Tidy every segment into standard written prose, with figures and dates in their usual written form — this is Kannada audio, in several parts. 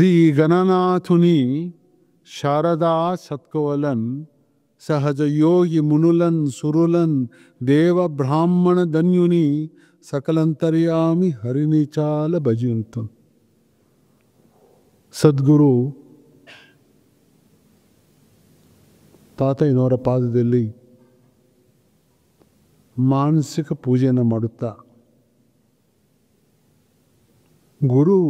ಶ್ರೀ ಗಣನಾಥುನಿ ಶಾರದಾ ಸತ್ಕವಲನ್ ಸಹಜ ಯೋಗಿ ಮುನುಲನ್ ಸುರುಲನ್ ದೇವ ಬ್ರಾಹ್ಮಣ ಧನ್ಯುನಿ ಸಕಲಂತರ್ಯಾಮಿ ಹರಿನಿಚಾಲ ಭಜಿಯಂತು. ಸದ್ಗುರು ತಾತಯ್ಯನವರ ಪಾದದಲ್ಲಿ ಮಾನಸಿಕ ಪೂಜೆಯನ್ನು ಮಾಡುತ್ತಾ ಗುರು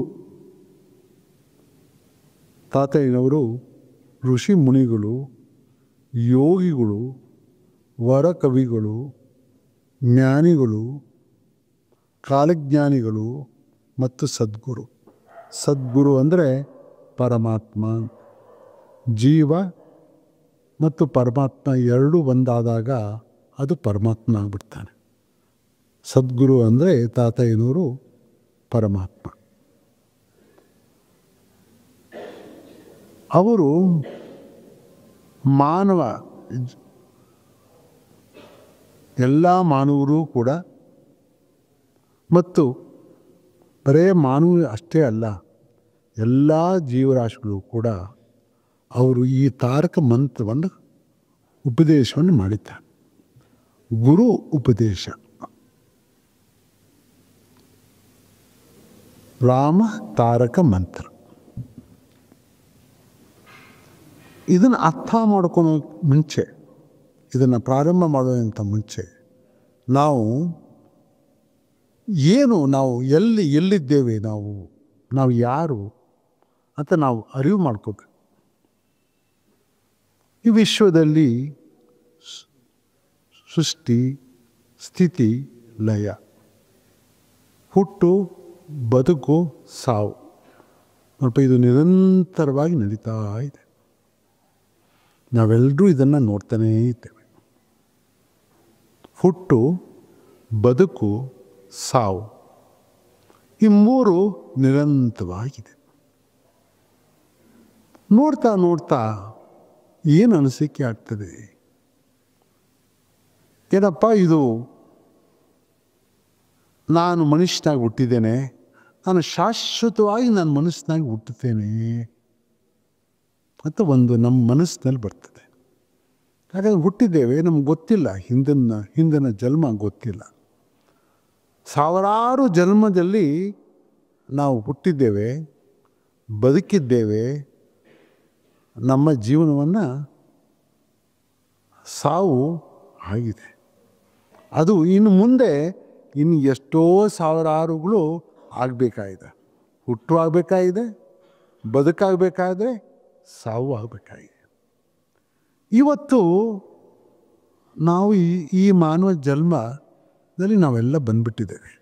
ತಾತಯ್ಯನವರು ಋಷಿ ಮುನಿಗಳು, ಯೋಗಿಗಳು, ವರಕವಿಗಳು, ಜ್ಞಾನಿಗಳು, ಕಾಲಜ್ಞಾನಿಗಳು ಮತ್ತು ಸದ್ಗುರು. ಸದ್ಗುರು ಅಂದರೆ ಪರಮಾತ್ಮ. ಜೀವ ಮತ್ತು ಪರಮಾತ್ಮ ಎರಡೂ ಒಂದಾದಾಗ ಅದು ಪರಮಾತ್ಮ ಆಗಿಬಿಡ್ತಾನೆ. ಸದ್ಗುರು ಅಂದರೆ ತಾತಯ್ಯನವರು ಪರಮಾತ್ಮ. ಅವರು ಮಾನವ, ಎಲ್ಲ ಮಾನವರು ಕೂಡ, ಮತ್ತು ಬರೇ ಮಾನವ ಅಷ್ಟೇ ಅಲ್ಲ, ಎಲ್ಲ ಜೀವರಾಶಿಗಳು ಕೂಡ ಅವರು ಈ ತಾರಕ ಮಂತ್ರವನ್ನು ಉಪದೇಶವನ್ನು ಮಾಡಿದ್ದಾರೆ. ಗುರು ಉಪದೇಶ, ರಾಮ ತಾರಕ ಮಂತ್ರ. ಇದನ್ನು ಅರ್ಥ ಮಾಡ್ಕೊಳೋ ಮುಂಚೆ, ಇದನ್ನು ಪ್ರಾರಂಭ ಮಾಡೋದಕ್ಕಿಂತ ಮುಂಚೆ ನಾವು ಎಲ್ಲಿದ್ದೇವೆ, ನಾವು ಯಾರು ಅಂತ ನಾವು ಅರಿವು ಮಾಡ್ಕೋಬೇಕು. ಈ ವಿಶ್ವದಲ್ಲಿ ಸೃಷ್ಟಿ, ಸ್ಥಿತಿ, ಲಯ, ಹುಟ್ಟು, ಬದುಕು, ಸಾವು, ಸ್ವಲ್ಪ ಇದು ನಿರಂತರವಾಗಿ ನಡೀತಾ ಇದೆ. ನಾವೆಲ್ಲರೂ ಇದನ್ನು ನೋಡ್ತಾನೇ ಇದ್ದೇವೆ. ಹುಟ್ಟು, ಬದುಕು, ಸಾವು, ಈ ಮೂರು ನಿರಂತರವಾಗಿದೆ. ನೋಡ್ತಾ ನೋಡ್ತಾ ಏನು ಅನಿಸಿಕೆ ಆಗ್ತದೆ, ಏನಪ್ಪ ಇದು, ನಾನು ಮನುಷ್ಯನಾಗಿ ಹುಟ್ಟಿದ್ದೇನೆ, ನಾನು ಶಾಶ್ವತವಾಗಿ ನಾನು ಮನಸ್ಸಿನಾಗಿ ಹುಟ್ಟುತ್ತೇನೆ ಅಂತ ಒಂದು ನಮ್ಮ ಮನಸ್ಸಿನಲ್ಲಿ ಬರ್ತದೆ. ಹಾಗಾದ್ರೆ ಹುಟ್ಟಿದ್ದೇವೆ, ನಮ್ಗೆ ಗೊತ್ತಿಲ್ಲ, ಹಿಂದಿನ ಜನ್ಮ ಗೊತ್ತಿಲ್ಲ. ಸಾವಿರಾರು ಜನ್ಮದಲ್ಲಿ ನಾವು ಹುಟ್ಟಿದ್ದೇವೆ, ಬದುಕಿದ್ದೇವೆ. ನಮ್ಮ ಜೀವನವನ್ನು ಸಾವು ಆಗಿದೆ. ಅದು ಇನ್ನು ಮುಂದೆ ಎಷ್ಟೋ ಸಾವಿರಾರುಗಳು ಆಗಬೇಕಾಗಿದೆ. ಹುಟ್ಟು ಆಗಬೇಕಾಗಿದೆ, ಬದುಕಾಗಬೇಕಾದ್ರೆ ಸಾವು ಆಗಬೇಕಾಗಿದೆ. ಇವತ್ತು ನಾವು ಈ ಮಾನವ ಜನ್ಮದಲ್ಲಿ ನಾವೆಲ್ಲ ಬಂದ್ಬಿಟ್ಟಿದ್ದೇವೆ.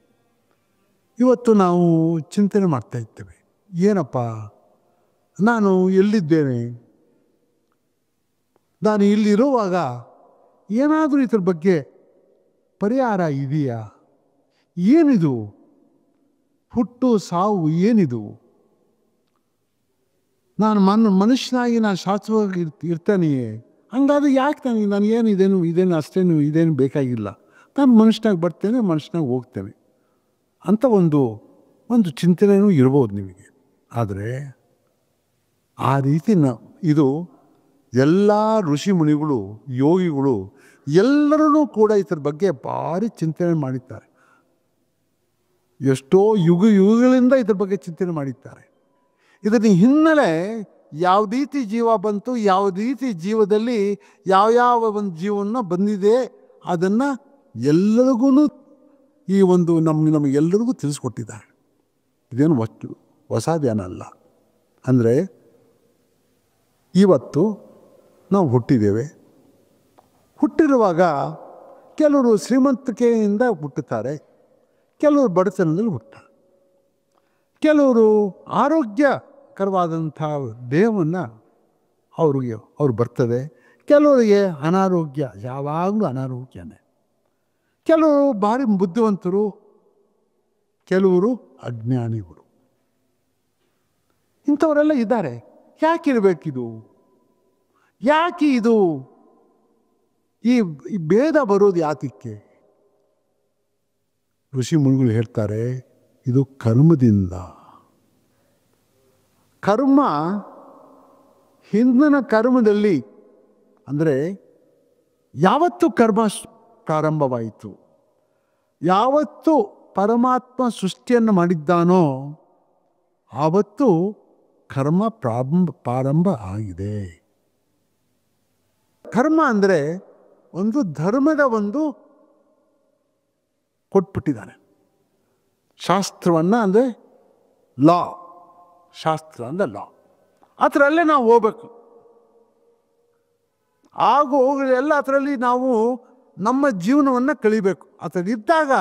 ಇವತ್ತು ನಾವು ಚಿಂತನೆ ಮಾಡ್ತಾ ಇದ್ದೇವೆ, ಏನಪ್ಪ ನಾನು ಎಲ್ಲಿದ್ದೇನೆ, ನಾನು ಇಲ್ಲಿರುವಾಗ ಏನಾದರೂ ಇದ್ರ ಬಗ್ಗೆ ಪರಿಹಾರ ಇದೆಯಾ, ಏನಿದು ಹುಟ್ಟು ಸಾವು, ಏನಿದು, ನಾನು ಮನುಷ್ಯನಾಗಿ ನಾನು ಶಾಶ್ವತವಾಗಿ ಇರ್ತಾನೆಯೇ, ಹಂಗಾದ್ರೆ ಯಾಕೆ ನಾನು ಇದೇನು ಅಷ್ಟೇನು ಇದೇನು ಬೇಕಾಗಿಲ್ಲ, ನಾನು ಮನುಷ್ಯನಾಗಿ ಬರ್ತೇನೆ, ಮನುಷ್ಯನಾಗಿ ಹೋಗ್ತೇನೆ ಅಂತ ಒಂದು ಚಿಂತನೆಯೂ ಇರ್ಬೋದು ನಿಮಗೆ. ಆದರೆ ಆ ರೀತಿ ಇದು ಎಲ್ಲ ಋಷಿ ಮುನಿಗಳು, ಯೋಗಿಗಳು ಎಲ್ಲರೂ ಕೂಡ ಇದ್ರ ಬಗ್ಗೆ ಭಾರಿ ಚಿಂತನೆ ಮಾಡಿದ್ದಾರೆ. ಎಷ್ಟೋ ಯುಗಗಳಿಂದ ಇದ್ರ ಬಗ್ಗೆ ಚಿಂತನೆ ಮಾಡಿದ್ದಾರೆ. ಇದರ ಹಿನ್ನೆಲೆ ಯಾವ ರೀತಿ ಜೀವ ಬಂತು, ಯಾವ ರೀತಿ ಜೀವದಲ್ಲಿ ಯಾವ ಒಂದು ಜೀವನ ಬಂದಿದೆ, ಅದನ್ನು ಎಲ್ಲರಿಗೂ ಈ ಒಂದು ನಮಗೆಲ್ಲರಿಗೂ ತಿಳಿಸ್ಕೊಟ್ಟಿದ್ದಾರೆ. ಇದೇನು ಹೊಸದೇನಲ್ಲ. ಅಂದರೆ ಇವತ್ತು ನಾವು ಹುಟ್ಟಿದ್ದೇವೆ. ಹುಟ್ಟಿರುವಾಗ ಕೆಲವರು ಶ್ರೀಮಂತಿಕೆಯಿಂದ ಹುಟ್ಟುತ್ತಾರೆ, ಕೆಲವರು ಬಡತನದಲ್ಲಿ ಹುಟ್ಟುತ್ತಾರೆ, ಕೆಲವರು ಆರೋಗ್ಯಕರವಾದಂಥ ದೇಹವನ್ನು ಅವ್ರು ಬರ್ತದೆ, ಕೆಲವರಿಗೆ ಅನಾರೋಗ್ಯ, ಯಾವಾಗಲೂ ಅನಾರೋಗ್ಯನೇ. ಕೆಲವರು ಭಾರಿ ಬುದ್ಧಿವಂತರು, ಕೆಲವರು ಅಜ್ಞಾನಿಗಳು. ಇಂಥವರೆಲ್ಲ ಇದ್ದಾರೆ. ಯಾಕಿರಬೇಕಿದು, ಯಾಕೆ ಇದು ಈ ಭೇದ ಬರೋದು ಯಾತಕ್ಕೆ? ಋಷಿ ಮುನಿಗಳು ಹೇಳ್ತಾರೆ, ಇದು ಕರ್ಮದಿಂದ. ಕರ್ಮ ಹಿಂದಿನ ಕರ್ಮದಲ್ಲಿ ಅಂದರೆ ಯಾವತ್ತು ಕರ್ಮ ಪ್ರಾರಂಭವಾಯಿತು, ಯಾವತ್ತು ಪರಮಾತ್ಮ ಸೃಷ್ಟಿಯನ್ನು ಮಾಡಿದ್ದಾನೋ ಆವತ್ತು ಕರ್ಮ ಪ್ರಾರಂಭ ಆಗಿದೆ. ಕರ್ಮ ಅಂದರೆ ಒಂದು ಧರ್ಮದ ಒಂದು ಕೊಟ್ಬಿಟ್ಟಿದ್ದಾನೆ. ಶಾಸ್ತ್ರವನ್ನು ಅಂದರೆ ಲಾ, ಶಾಸ್ತ್ರ ಅಂದರೆ ಲಾ, ಅದರಲ್ಲೇ ನಾವು ಹೋಗ್ಬೇಕು. ಆಗು ಹೋಗಲೆಲ್ಲ ಅದರಲ್ಲಿ ನಾವು ನಮ್ಮ ಜೀವನವನ್ನು ಕಳಿಬೇಕು. ಅದರಲ್ಲಿದ್ದಾಗ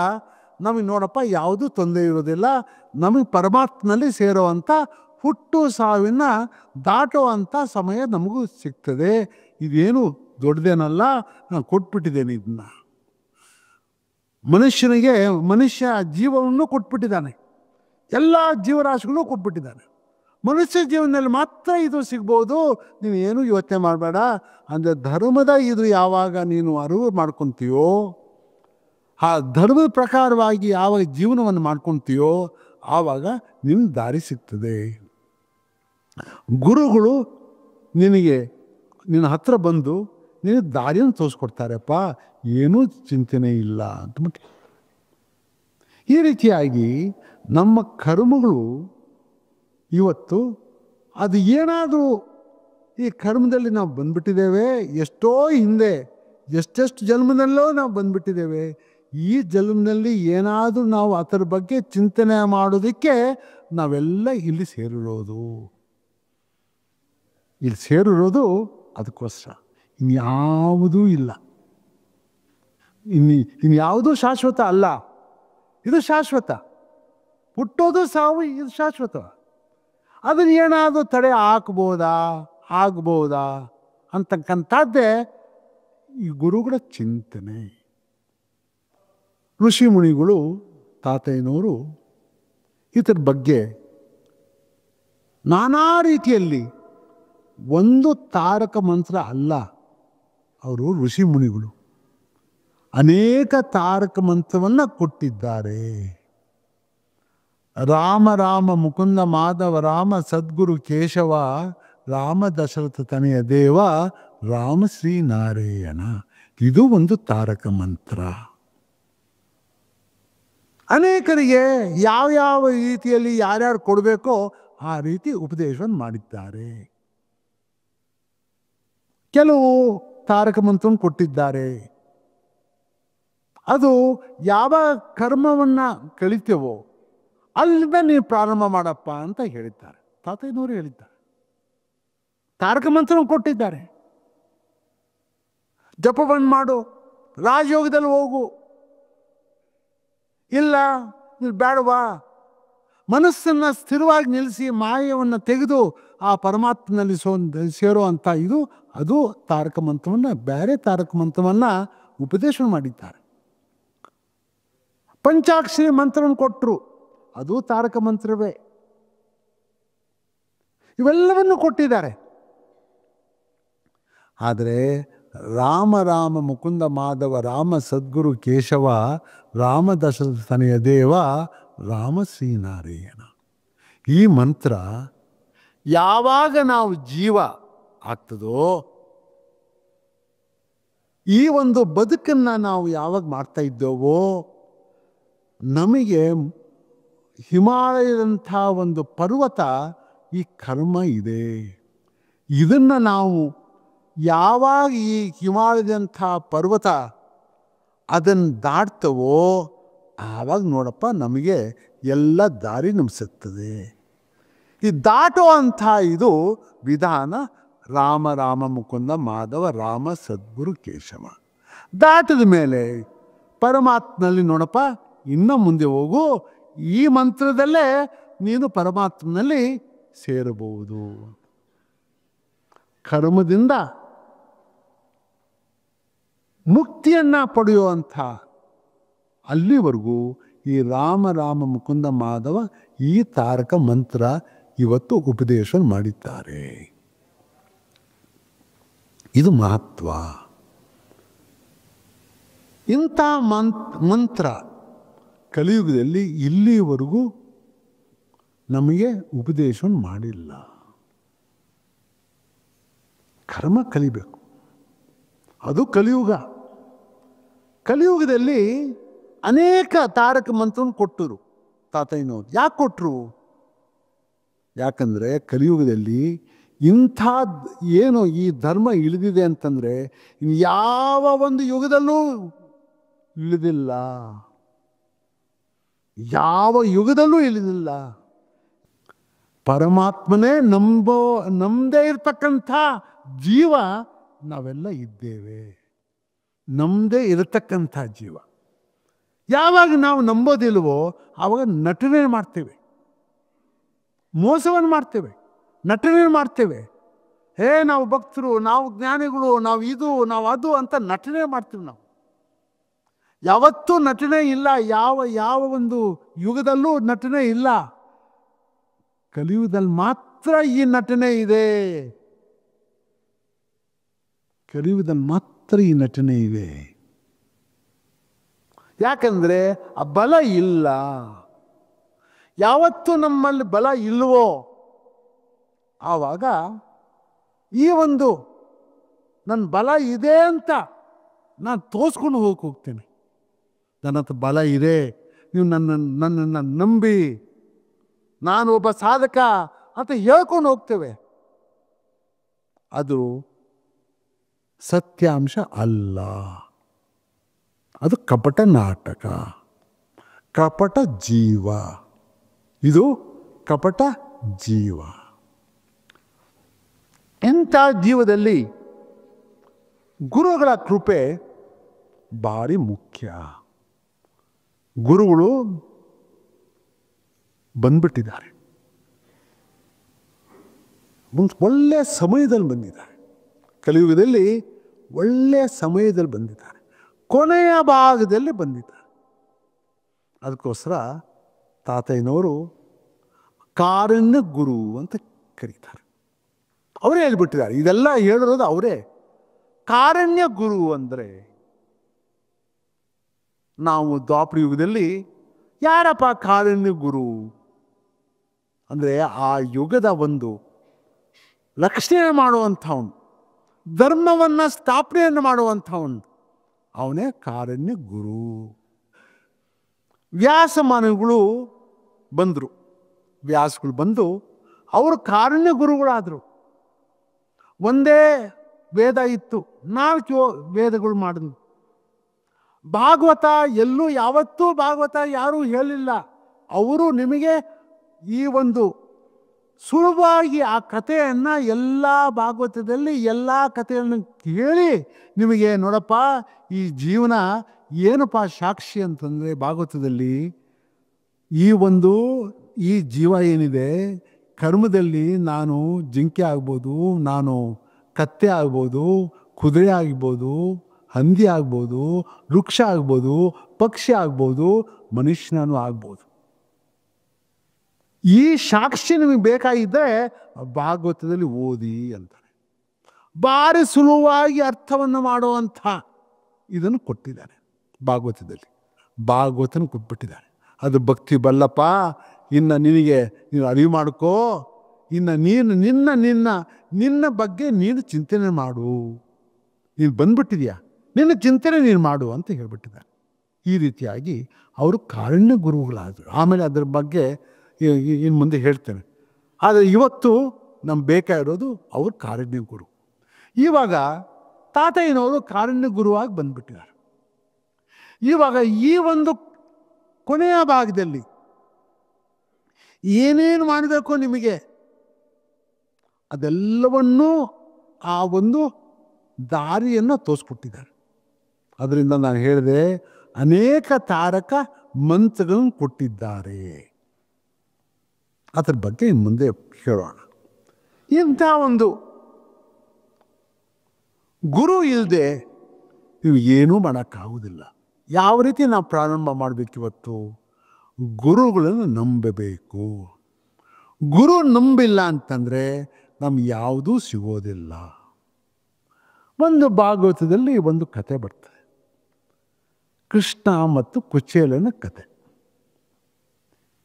ನಮಗೆ ನೋಡಪ್ಪ ಯಾವುದೂ ತೊಂದರೆ ಇರೋದಿಲ್ಲ, ನಮಗೆ ಪರಮಾತ್ಮನಲ್ಲಿ ಸೇರುವಂಥ ಹುಟ್ಟು ಸಾವಿನ ದಾಟುವಂಥ ಸಮಯ ನಮಗೂ ಸಿಗ್ತದೆ. ಇದೇನು ದೊಡ್ಡದೇನಲ್ಲ, ನಾನು ಕೊಟ್ಬಿಟ್ಟಿದ್ದೇನೆ ಇದನ್ನು. ಮನುಷ್ಯ ಜೀವವನ್ನು ಕೊಟ್ಬಿಟ್ಟಿದ್ದಾನೆ, ಎಲ್ಲ ಜೀವರಾಶಿಗಳು ಕೊಟ್ಬಿಟ್ಟಿದ್ದಾನೆ. ಮನುಷ್ಯ ಜೀವನದಲ್ಲಿ ಮಾತ್ರ ಇದು ಸಿಗ್ಬೋದು, ನೀನು ಏನೂ ಯೋಚನೆ ಮಾಡಬೇಡ. ಅಂದರೆ ಧರ್ಮದ ಇದು ಯಾವಾಗ ನೀನು ಅರಿವು ಮಾಡ್ಕೊತೀಯೋ, ಆ ಧರ್ಮದ ಪ್ರಕಾರವಾಗಿ ಯಾವಾಗ ಜೀವನವನ್ನು ಮಾಡ್ಕೊತೀಯೋ ಆವಾಗ ನಿನ್ನ ದಾರಿ ಸಿಗ್ತದೆ. ಗುರುಗಳು ನಿನ್ನ ಹತ್ರ ಬಂದು ನಿನಗೆ ದಾರಿಯನ್ನು ತೋರಿಸ್ಕೊಡ್ತಾರಪ್ಪ, ಏನೂ ಚಿಂತನೆ ಇಲ್ಲ ಅಂತ. ಈ ರೀತಿಯಾಗಿ ನಮ್ಮ ಕರ್ಮಗಳು ಇವತ್ತು ಅದು ಏನಾದರೂ ಈ ಕರ್ಮದಲ್ಲಿ ನಾವು ಬಂದ್ಬಿಟ್ಟಿದ್ದೇವೆ. ಎಷ್ಟೋ ಹಿಂದೆ ಎಷ್ಟೆಷ್ಟು ಜನ್ಮದಲ್ಲೋ ನಾವು ಬಂದ್ಬಿಟ್ಟಿದ್ದೇವೆ. ಈ ಜನ್ಮದಲ್ಲಿ ಏನಾದರೂ ನಾವು ಅದರ ಬಗ್ಗೆ ಚಿಂತನೆ ಮಾಡೋದಕ್ಕೆ ನಾವೆಲ್ಲ ಇಲ್ಲಿ ಸೇರಿರೋದು ಅದಕ್ಕೋಸ್ಕರ. ಇನ್ಯಾವುದೂ ಇಲ್ಲ, ಇನ್ಯಾವುದೂ ಶಾಶ್ವತ ಅಲ್ಲ. ಇದು ಶಾಶ್ವತ. ಹುಟ್ಟೋದು ಸಾವು ಇದು ಶಾಶ್ವತ. ಅದನ್ನು ಏನಾದರೂ ತಡೆ ಆಗ್ಬೋದಾ ಅಂತಕ್ಕಂಥದ್ದೇ ಈ ಗುರುಗಳ ಚಿಂತನೆ. ಋಷಿ ಮುನಿಗಳು, ತಾತಯ್ಯನವರು ಇದರ ಬಗ್ಗೆ ನಾನಾ ರೀತಿಯಲ್ಲಿ, ಒಂದು ತಾರಕ ಮಂತ್ರ ಅಲ್ಲ, ಅವರು ಋಷಿ ಮುನಿಗಳು ಅನೇಕ ತಾರಕ ಮಂತ್ರವನ್ನು ಕೊಟ್ಟಿದ್ದಾರೆ. ರಾಮ ರಾಮ ಮುಕುಂದ ಮಾಧವ ರಾಮ ಸದ್ಗುರು ಕೇಶವ ರಾಮ ದಶರಥ ತನೆಯ ದೇವ ರಾಮ ಶ್ರೀ ನಾರಾಯಣ. ಇದು ಒಂದು ತಾರಕ ಮಂತ್ರ. ಅನೇಕರಿಗೆ ಯಾವ್ಯಾವ ರೀತಿಯಲ್ಲಿ ಯಾರ್ಯಾರು ಕೊಡಬೇಕೋ ಆ ರೀತಿ ಉಪದೇಶವನ್ನು ಮಾಡಿದ್ದಾರೆ. ಕೆಲವು ತಾರಕ ಮಂತ್ರವನ್ನು ಕೊಟ್ಟಿದ್ದಾರೆ. ಅದು ಯಾವ ಕರ್ಮವನ್ನು ಕಳಿತೇವೋ ಅಲ್ಲಿಂದ ನೀವು ಪ್ರಾರಂಭ ಮಾಡಪ್ಪ ಅಂತ ಹೇಳಿದ್ದಾರೆ. ತಾತಯ್ಯನವರು ಹೇಳಿದ್ದಾರೆ. ತಾರಕ ಮಂತ್ರವನ್ನು ಕೊಟ್ಟಿದ್ದಾರೆ. ಜಪವನ್ನು ಮಾಡು, ರಾಜಯೋಗದಲ್ಲಿ ಹೋಗು, ಇಲ್ಲ ಬೇಡವಾ, ಮನಸ್ಸನ್ನು ಸ್ಥಿರವಾಗಿ ನಿಲ್ಲಿಸಿ ಮಾಯವನ್ನು ತೆಗೆದು ಆ ಪರಮಾತ್ಮನಲ್ಲಿ ಸೇರೋ ಅಂತ ಅದು ತಾರಕ ಮಂತ್ರವನ್ನು, ಬೇರೆ ತಾರಕ ಮಂತ್ರವನ್ನು ಉಪದೇಶ ಮಾಡಿದ್ದಾರೆ. ಪಂಚಾಕ್ಷರಿ ಮಂತ್ರವನ್ನು ಕೊಟ್ಟರು, ಅದು ತಾರಕ ಮಂತ್ರವೇ. ಇವೆಲ್ಲವನ್ನು ಕೊಟ್ಟಿದ್ದಾರೆ. ಆದರೆ ರಾಮ ರಾಮ ಮುಕುಂದ ಮಾಧವ ರಾಮ ಸದ್ಗುರು ಕೇಶವ ರಾಮ ದಶರಥ ತನೆಯ ದೇವ ರಾಮ ಶ್ರೀನಾರಾಯಣ, ಈ ಮಂತ್ರ ಯಾವಾಗ ನಾವು ಜೀವ ಆಗ್ತದೋ, ಈ ಒಂದು ಬದುಕನ್ನು ನಾವು ಯಾವಾಗ ಮಾಡ್ತಾ ಇದ್ದೇವೋ, ನಮಗೆ ಹಿಮಾಲಯದಂಥ ಒಂದು ಪರ್ವತ ಈ ಕರ್ಮ ಇದೆ. ಇದನ್ನು ನಾವು ಯಾವಾಗ ಈ ಹಿಮಾಲಯದಂಥ ಪರ್ವತ ಅದನ್ನು ದಾಟ್ತವೋ ಆವಾಗ ನೋಡಪ್ಪ ನಮಗೆ ಎಲ್ಲ ದಾರಿ ನಮಿಸುತ್ತದೆ. ಈ ದಾಟುವಂಥ ಇದು ವಿಧಾನ ರಾಮ ರಾಮ ಮುಕುಂದ ಮಾಧವ ರಾಮ ಸದ್ಗುರು ಕೇಶವ. ದಾಟಿದ ಮೇಲೆ ಪರಮಾತ್ಮನಲ್ಲಿ ನೋಡಪ್ಪ ಇನ್ನು ಮುಂದೆ ಹೋಗು, ಈ ಮಂತ್ರದಲ್ಲೇ ನೀನು ಪರಮಾತ್ಮನಲ್ಲಿ ಸೇರಬಹುದು. ಕರ್ಮದಿಂದ ಮುಕ್ತಿಯನ್ನು ಪಡೆಯುವಂಥ ಅಲ್ಲಿವರೆಗೂ ಈ ರಾಮ ರಾಮ ಮುಕುಂದ ಮಾಧವ ಈ ತಾರಕ ಮಂತ್ರ ಇವತ್ತು ಉಪದೇಶ ಮಾಡಿದ್ದಾರೆ. ಇದು ಮಹತ್ವ. ಇಂಥ ಮಂತ್ರ ಕಲಿಯುಗದಲ್ಲಿ ಇಲ್ಲಿವರೆಗೂ ನಮಗೆ ಉಪದೇಶ ಮಾಡಿಲ್ಲ. ಕರ್ಮ ಕಲಿಬೇಕು. ಅದು ಕಲಿಯುಗ. ಕಲಿಯುಗದಲ್ಲಿ ಅನೇಕ ತಾರಕ ಮಂತ್ರವನ್ನು ಕೊಟ್ಟರು ತಾತಯ್ಯನವರು. ಯಾಕೆ ಕೊಟ್ಟರು? ಯಾಕಂದರೆ ಕಲಿಯುಗದಲ್ಲಿ ಇಂಥ ಏನು ಈ ಧರ್ಮ ಇಳಿದಿದೆ ಅಂತಂದರೆ ಯಾವ ಒಂದು ಯುಗದಲ್ಲೂ ಇಳಿದಿಲ್ಲ. ಯಾವ ಯುಗದಲ್ಲೂ ಇಳಿದಿಲ್ಲ. ಪರಮಾತ್ಮನೇ ನಮ್ಮದೇ ಇರತಕ್ಕಂಥ ಜೀವ ನಾವೆಲ್ಲ ಇದ್ದೇವೆ. ನಮ್ಮದೇ ಇರತಕ್ಕಂಥ ಜೀವ. ಯಾವಾಗ ನಾವು ನಂಬೋದಿಲ್ವೋ ಆವಾಗ ನಟನೆ ಮಾಡ್ತೇವೆ, ಮೋಸವನ್ನು ಮಾಡ್ತೇವೆ, ನಟನೆ ಮಾಡ್ತೇವೆ. ನಾವು ಭಕ್ತರು, ನಾವು ಜ್ಞಾನಿಗಳು, ನಾವು ಇದು, ನಾವು ಅದು ಅಂತ ನಟನೆ ಮಾಡ್ತೀವಿ. ನಾವು ಯಾವತ್ತೂ ನಟನೆ ಇಲ್ಲ. ಯಾವ ಒಂದು ಯುಗದಲ್ಲೂ ನಟನೆ ಇಲ್ಲ. ಕಲಿಯುಗದಲ್ಲಿ ಮಾತ್ರ ಈ ನಟನೆ ಇದೆ. ಕಲಿಯುಗದಲ್ಲಿ ಮಾತ್ರ ಈ ನಟನೆ ಇದೆ. ಯಾಕಂದರೆ ಆ ಬಲ ಇಲ್ಲ. ಯಾವತ್ತು ನಮ್ಮಲ್ಲಿ ಬಲ ಇಲ್ವೋ ಆವಾಗ ಈ ಒಂದು ನನ್ನ ಬಲ ಇದೆ ಅಂತ ನಾನು ತೋರಿಸ್ಕೊಂಡು ಹೋಗ್ತೇನೆ. ನನ್ನ ಹತ್ರ ಬಲ ಇದೆ, ನೀವು ನನ್ನನ್ನು ನಂಬಿ, ನಾನು ಒಬ್ಬ ಸಾಧಕ ಅಂತ ಹೇಳ್ಕೊಂಡು ಹೋಗ್ತೇವೆ. ಅದು ಸತ್ಯಾಂಶ ಅಲ್ಲ. ಅದು ಕಪಟ ನಾಟಕ, ಕಪಟ ಜೀವ. ಇದು ಕಪಟ ಜೀವ. ಇಂಥ ಜೀವದಲ್ಲಿ ಗುರುಗಳ ಕೃಪೆ ಭಾರಿ ಮುಖ್ಯ. ಗುರುಗಳು ಬಂದ್ಬಿಟ್ಟಿದ್ದಾರೆ. ಒಳ್ಳೆಯ ಸಮಯದಲ್ಲಿ ಬಂದಿದ್ದಾರೆ. ಕಲಿಯುಗದಲ್ಲಿ ಒಳ್ಳೆಯ ಸಮಯದಲ್ಲಿ ಬಂದಿದ್ದಾರೆ. ಕೊನೆಯ ಭಾಗದಲ್ಲಿ ಬಂದಿದ್ದಾರೆ. ಅದಕ್ಕೋಸ್ಕರ ತಾತಯ್ಯನವರು ಕಾರಣ್ಯ ಗುರು ಅಂತ ಕರೀತಾರೆ. ಅವರೇ ಹೇಳ್ಬಿಟ್ಟಿದ್ದಾರೆ. ಇದೆಲ್ಲ ಹೇಳಿರೋದು ಅವರೇ. ಕಾರಣ್ಯ ಗುರು ಅಂದರೆ ನಾವು ದ್ವಾಪರ ಯುಗದಲ್ಲಿ ಯಾರಪ್ಪ ಕಾರಣ್ಯ ಗುರು ಅಂದರೆ ಆ ಯುಗದ ಒಂದು ರಕ್ಷಣೆ ಮಾಡುವಂಥವನು, ಧರ್ಮವನ್ನು ಸ್ಥಾಪನೆಯನ್ನು ಮಾಡುವಂಥವನು, ಅವನೇ ಕಾರಣ್ಯ ಗುರು. ವ್ಯಾಸಮಾನಗಳು ಬಂದರು. ವ್ಯಾಸಗಳು ಬಂದು ಅವರು ಕಾರಣ್ಯ ಗುರುಗಳಾದರು. ಒಂದೇ ವೇದ ಇತ್ತು, 4 ವೇದಗಳು ಮಾಡಿದ್ವು. ಭಾಗವತ ಎಲ್ಲೂ ಯಾವತ್ತೂ ಭಾಗವತ ಯಾರೂ ಹೇಳಿಲ್ಲ. ಅವರು ನಿಮಗೆ ಈ ಒಂದು ಸುಲಭವಾಗಿ ಆ ಕಥೆಯನ್ನು ಎಲ್ಲ ಭಾಗವತದಲ್ಲಿ ಎಲ್ಲ ಕಥೆಯನ್ನು ಕೇಳಿ ನಿಮಗೆ ನೋಡಪ್ಪ ಈ ಜೀವನ ಏನಪ್ಪ ಸಾಕ್ಷಿ ಅಂತಂದರೆ ಭಾಗವತದಲ್ಲಿ ಈ ಜೀವ ಏನಿದೆ ಕರ್ಮದಲ್ಲಿ ನಾನು ಜಿಂಕೆ ಆಗ್ಬೋದು, ನಾನು ಕತ್ತೆ ಆಗ್ಬೋದು, ಕುದುರೆ ಆಗ್ಬೋದು, ಹಂದಿ ಆಗ್ಬೋದು, ವೃಕ್ಷ ಆಗ್ಬೋದು, ಪಕ್ಷಿ ಆಗ್ಬೋದು, ಮನುಷ್ಯನೂ ಆಗ್ಬೋದು. ಈ ಸಾಕ್ಷಿ ನಿಮಗೆ ಬೇಕಾಗಿದ್ದರೆ ಭಾಗವತದಲ್ಲಿ ಓದಿ ಅಂತಾರೆ. ಭಾರಿ ಸುಲಭವಾಗಿ ಅರ್ಥವನ್ನು ಮಾಡುವಂಥ ಇದನ್ನು ಕೊಟ್ಟಿದ್ದಾನೆ ಭಾಗವತದಲ್ಲಿ. ಭಾಗವತನ ಕೊಟ್ಬಿಟ್ಟಿದ್ದಾನೆ. ಅದು ಭಕ್ತಿ ಬಲ್ಲಪ್ಪ, ಇನ್ನು ನೀನು ಅರಿವು ಮಾಡ್ಕೋ, ಇನ್ನು ನಿನ್ನ ಬಗ್ಗೆ ನೀನು ಚಿಂತನೆ ಮಾಡು. ನೀನು ಬಂದ್ಬಿಟ್ಟಿದ್ಯಾ, ನಿನ್ನ ಚಿಂತನೆ ನೀನು ಮಾಡು ಅಂತ ಹೇಳ್ಬಿಟ್ಟಿದ್ದಾರೆ. ಈ ರೀತಿಯಾಗಿ ಅವರು ಕಾರಣ್ಯ ಗುರುಗಳಾದರು. ಆಮೇಲೆ ಅದರ ಬಗ್ಗೆ ಇನ್ನು ಮುಂದೆ ಹೇಳ್ತೇನೆ. ಆದರೆ ಇವತ್ತು ನಮ್ಗೆ ಬೇಕಾಗಿರೋದು ಅವರು ಕಾರಣ್ಯ ಗುರು. ಇವಾಗ ತಾತಯ್ಯನವರು ಕಾರಣ್ಯ ಗುರುವಾಗಿ ಬಂದ್ಬಿಟ್ಟಿದ್ದಾರೆ. ಇವಾಗ ಈ ಒಂದು ಕೊನೆಯ ಭಾಗದಲ್ಲಿ ಏನೇನು ಮಾಡಬೇಕು ನಿಮಗೆ ಅದೆಲ್ಲವನ್ನೂ ಆ ಒಂದು ದಾರಿಯನ್ನು ತೋರಿಸ್ಕೊಟ್ಟಿದ್ದಾರೆ. ಅದರಿಂದ ನಾನು ಹೇಳಿದೆ, ಅನೇಕ ತಾರಕ ಮಂತ್ರಗಳನ್ನು ಕೊಟ್ಟಿದ್ದಾರೆ. ಅದರ ಬಗ್ಗೆ ಇನ್ನು ಮುಂದೆ ಹೇಳೋಣ. ಇಂಥ ಒಂದು ಗುರು ಇಲ್ಲದೆ ನೀವು ಏನೂ ಮಾಡೋಕ್ಕಾಗೋದಿಲ್ಲ. ಯಾವ ರೀತಿ ನಾವು ಪ್ರಾರಂಭ ಮಾಡಬೇಕಿವತ್ತು? ಗುರುಗಳನ್ನು ನಂಬಬೇಕು. ಗುರು ನಂಬಿಲ್ಲ ಅಂತಂದರೆ ನಮ್ಗೆ ಯಾವುದೂ ಸಿಗೋದಿಲ್ಲ. ಒಂದು ಭಾಗವತದಲ್ಲಿ ಒಂದು ಕತೆ ಬರ್ತದೆ, ಕೃಷ್ಣ ಮತ್ತು ಕುಚೇಲನ ಕತೆ.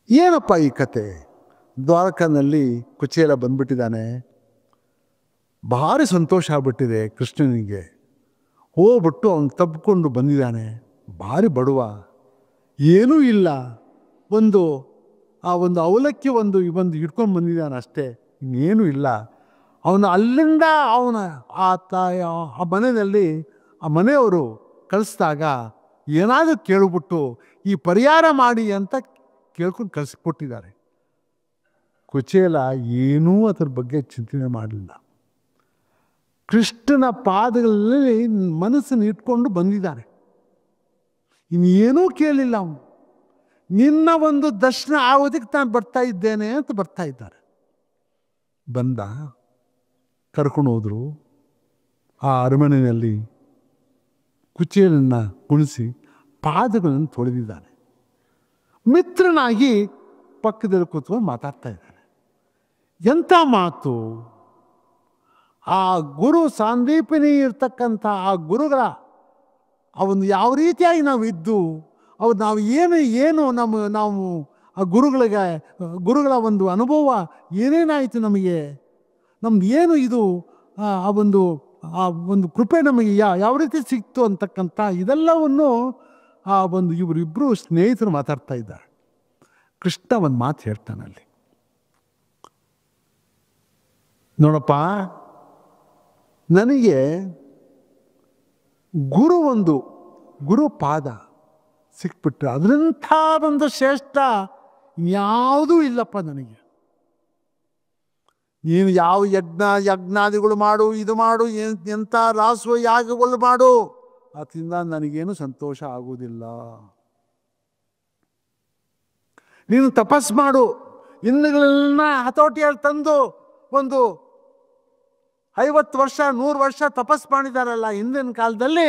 ಏನಪ್ಪ ಈ ಕತೆ? ದ್ವಾರಕನಲ್ಲಿ ಕುಚೇಲ ಬಂದ್ಬಿಟ್ಟಿದ್ದಾನೆ. ಭಾರಿ ಸಂತೋಷ ಆಗ್ಬಿಟ್ಟಿದೆ ಕೃಷ್ಣನಿಗೆ. ಹೋಗ್ಬಿಟ್ಟು ಅವನು ತಬ್ಕೊಂಡು ಬಂದಿದ್ದಾನೆ. ಭಾರಿ ಬಡವ, ಏನೂ ಇಲ್ಲ, ಒಂದು ಅವಲಕ್ಕಿ ಒಂದು ಹಿಡ್ಕೊಂಡು ಬಂದಿದ್ದಾನೆ ಅಷ್ಟೇ, ಇನ್ನೇನೂ ಇಲ್ಲ. ಅವನು ಅಲ್ಲಿಂದ ಆ ಮನೆಯಲ್ಲಿ ಆ ಮನೆಯವರು ಕಳಿಸಿದಾಗ ಏನಾದರೂ ಕೇಳಿಬಿಟ್ಟು ಈ ಪರಿಹಾರ ಮಾಡಿ ಅಂತ ಕೇಳ್ಕೊಂಡು ಕಳಿಸ್ಕೊಟ್ಟಿದ್ದಾರೆ. ಕುಚೇಲ ಏನೂ ಅದ್ರ ಬಗ್ಗೆ ಚಿಂತನೆ ಮಾಡಲಿಲ್ಲ. ಕೃಷ್ಣನ ಪಾದಗಳಲ್ಲಿ ಮನಸ್ಸನ್ನು ಇಟ್ಕೊಂಡು ಬಂದಿದ್ದಾನೆ. ಇನ್ನೇನೂ ಕೇಳಿಲ್ಲ ಅವನು. ನಿನ್ನ ಒಂದು ದರ್ಶನ ಆಗೋದಕ್ಕೆ ನಾನು ಬರ್ತಾ ಇದ್ದೇನೆ ಅಂತ ಬರ್ತಾ ಇದ್ದಾರೆ. ಬಂದ, ಕರ್ಕೊಂಡು ಹೋದ್ರು. ಆ ಅರಮನೆಯಲ್ಲಿ ಕುಚೇಲನ್ನ ಕುಣಿಸಿ ಪಾದಗಳನ್ನು ತೊಳೆದಿದ್ದಾನೆ. ಮಿತ್ರನಾಗಿ ಪಕ್ಕದಲ್ಲಿ ಕೂತ್ಕೊಂಡು ಮಾತಾಡ್ತಾ ಇದ್ದಾನೆ. ಎಂಥ ಮಾತು! ಆ ಗುರು ಸಾಂದೀಪಿನಿ ಇರ್ತಕ್ಕಂಥ ಆ ಗುರುಗಳ ಅವನು ಯಾವ ರೀತಿಯಾಗಿ ನಾವು ಇದ್ದು ನಾವು ಏನು ನಾವು ಆ ಗುರುಗಳ ಒಂದು ಅನುಭವ ಏನೇನಾಯಿತು ನಮಗೆ, ನಮ್ದು ಏನು ಇದು ಆ ಒಂದು ಕೃಪೆ ನಮಗೆ ಯಾವ ರೀತಿ ಸಿಕ್ತು ಅಂತಕ್ಕಂಥ ಇದೆಲ್ಲವನ್ನು ಇವರಿಬ್ಬರು ಸ್ನೇಹಿತರು ಮಾತಾಡ್ತಾ ಇದ್ದಾರೆ. ಕೃಷ್ಣ ಒಂದು ಮಾತು ಹೇಳ್ತಾನಲ್ಲಿ, ನೋಡಪ್ಪ, ನನಗೆ ಗುರು ಪಾದ ಸಿಕ್ಬಿಟ್ರೆ ಅದರಂಥ ಒಂದು ಶ್ರೇಷ್ಠ ಯಾವುದೂ ಇಲ್ಲಪ್ಪ ನನಗೆ. ನೀನು ಯಾವ ಯಜ್ಞಾದಿಗಳು ಮಾಡು, ಇದು ಮಾಡು, ಎಂಥ ರಾಸುವ ಯಾಗಗಳು ಮಾಡು, ಅದರಿಂದ ನನಗೇನು ಸಂತೋಷ ಆಗುವುದಿಲ್ಲ. ನೀನು ತಪಸ್ ಮಾಡು, ಇನ್ನುಗಳನ್ನ ಹತೋಟಿಯಲ್ಲಿ ತಂದು ಒಂದು 50 ವರ್ಷ 100 ವರ್ಷ ತಪಸ್ ಮಾಡಿದಾರಲ್ಲ ಹಿಂದಿನ ಕಾಲದಲ್ಲಿ,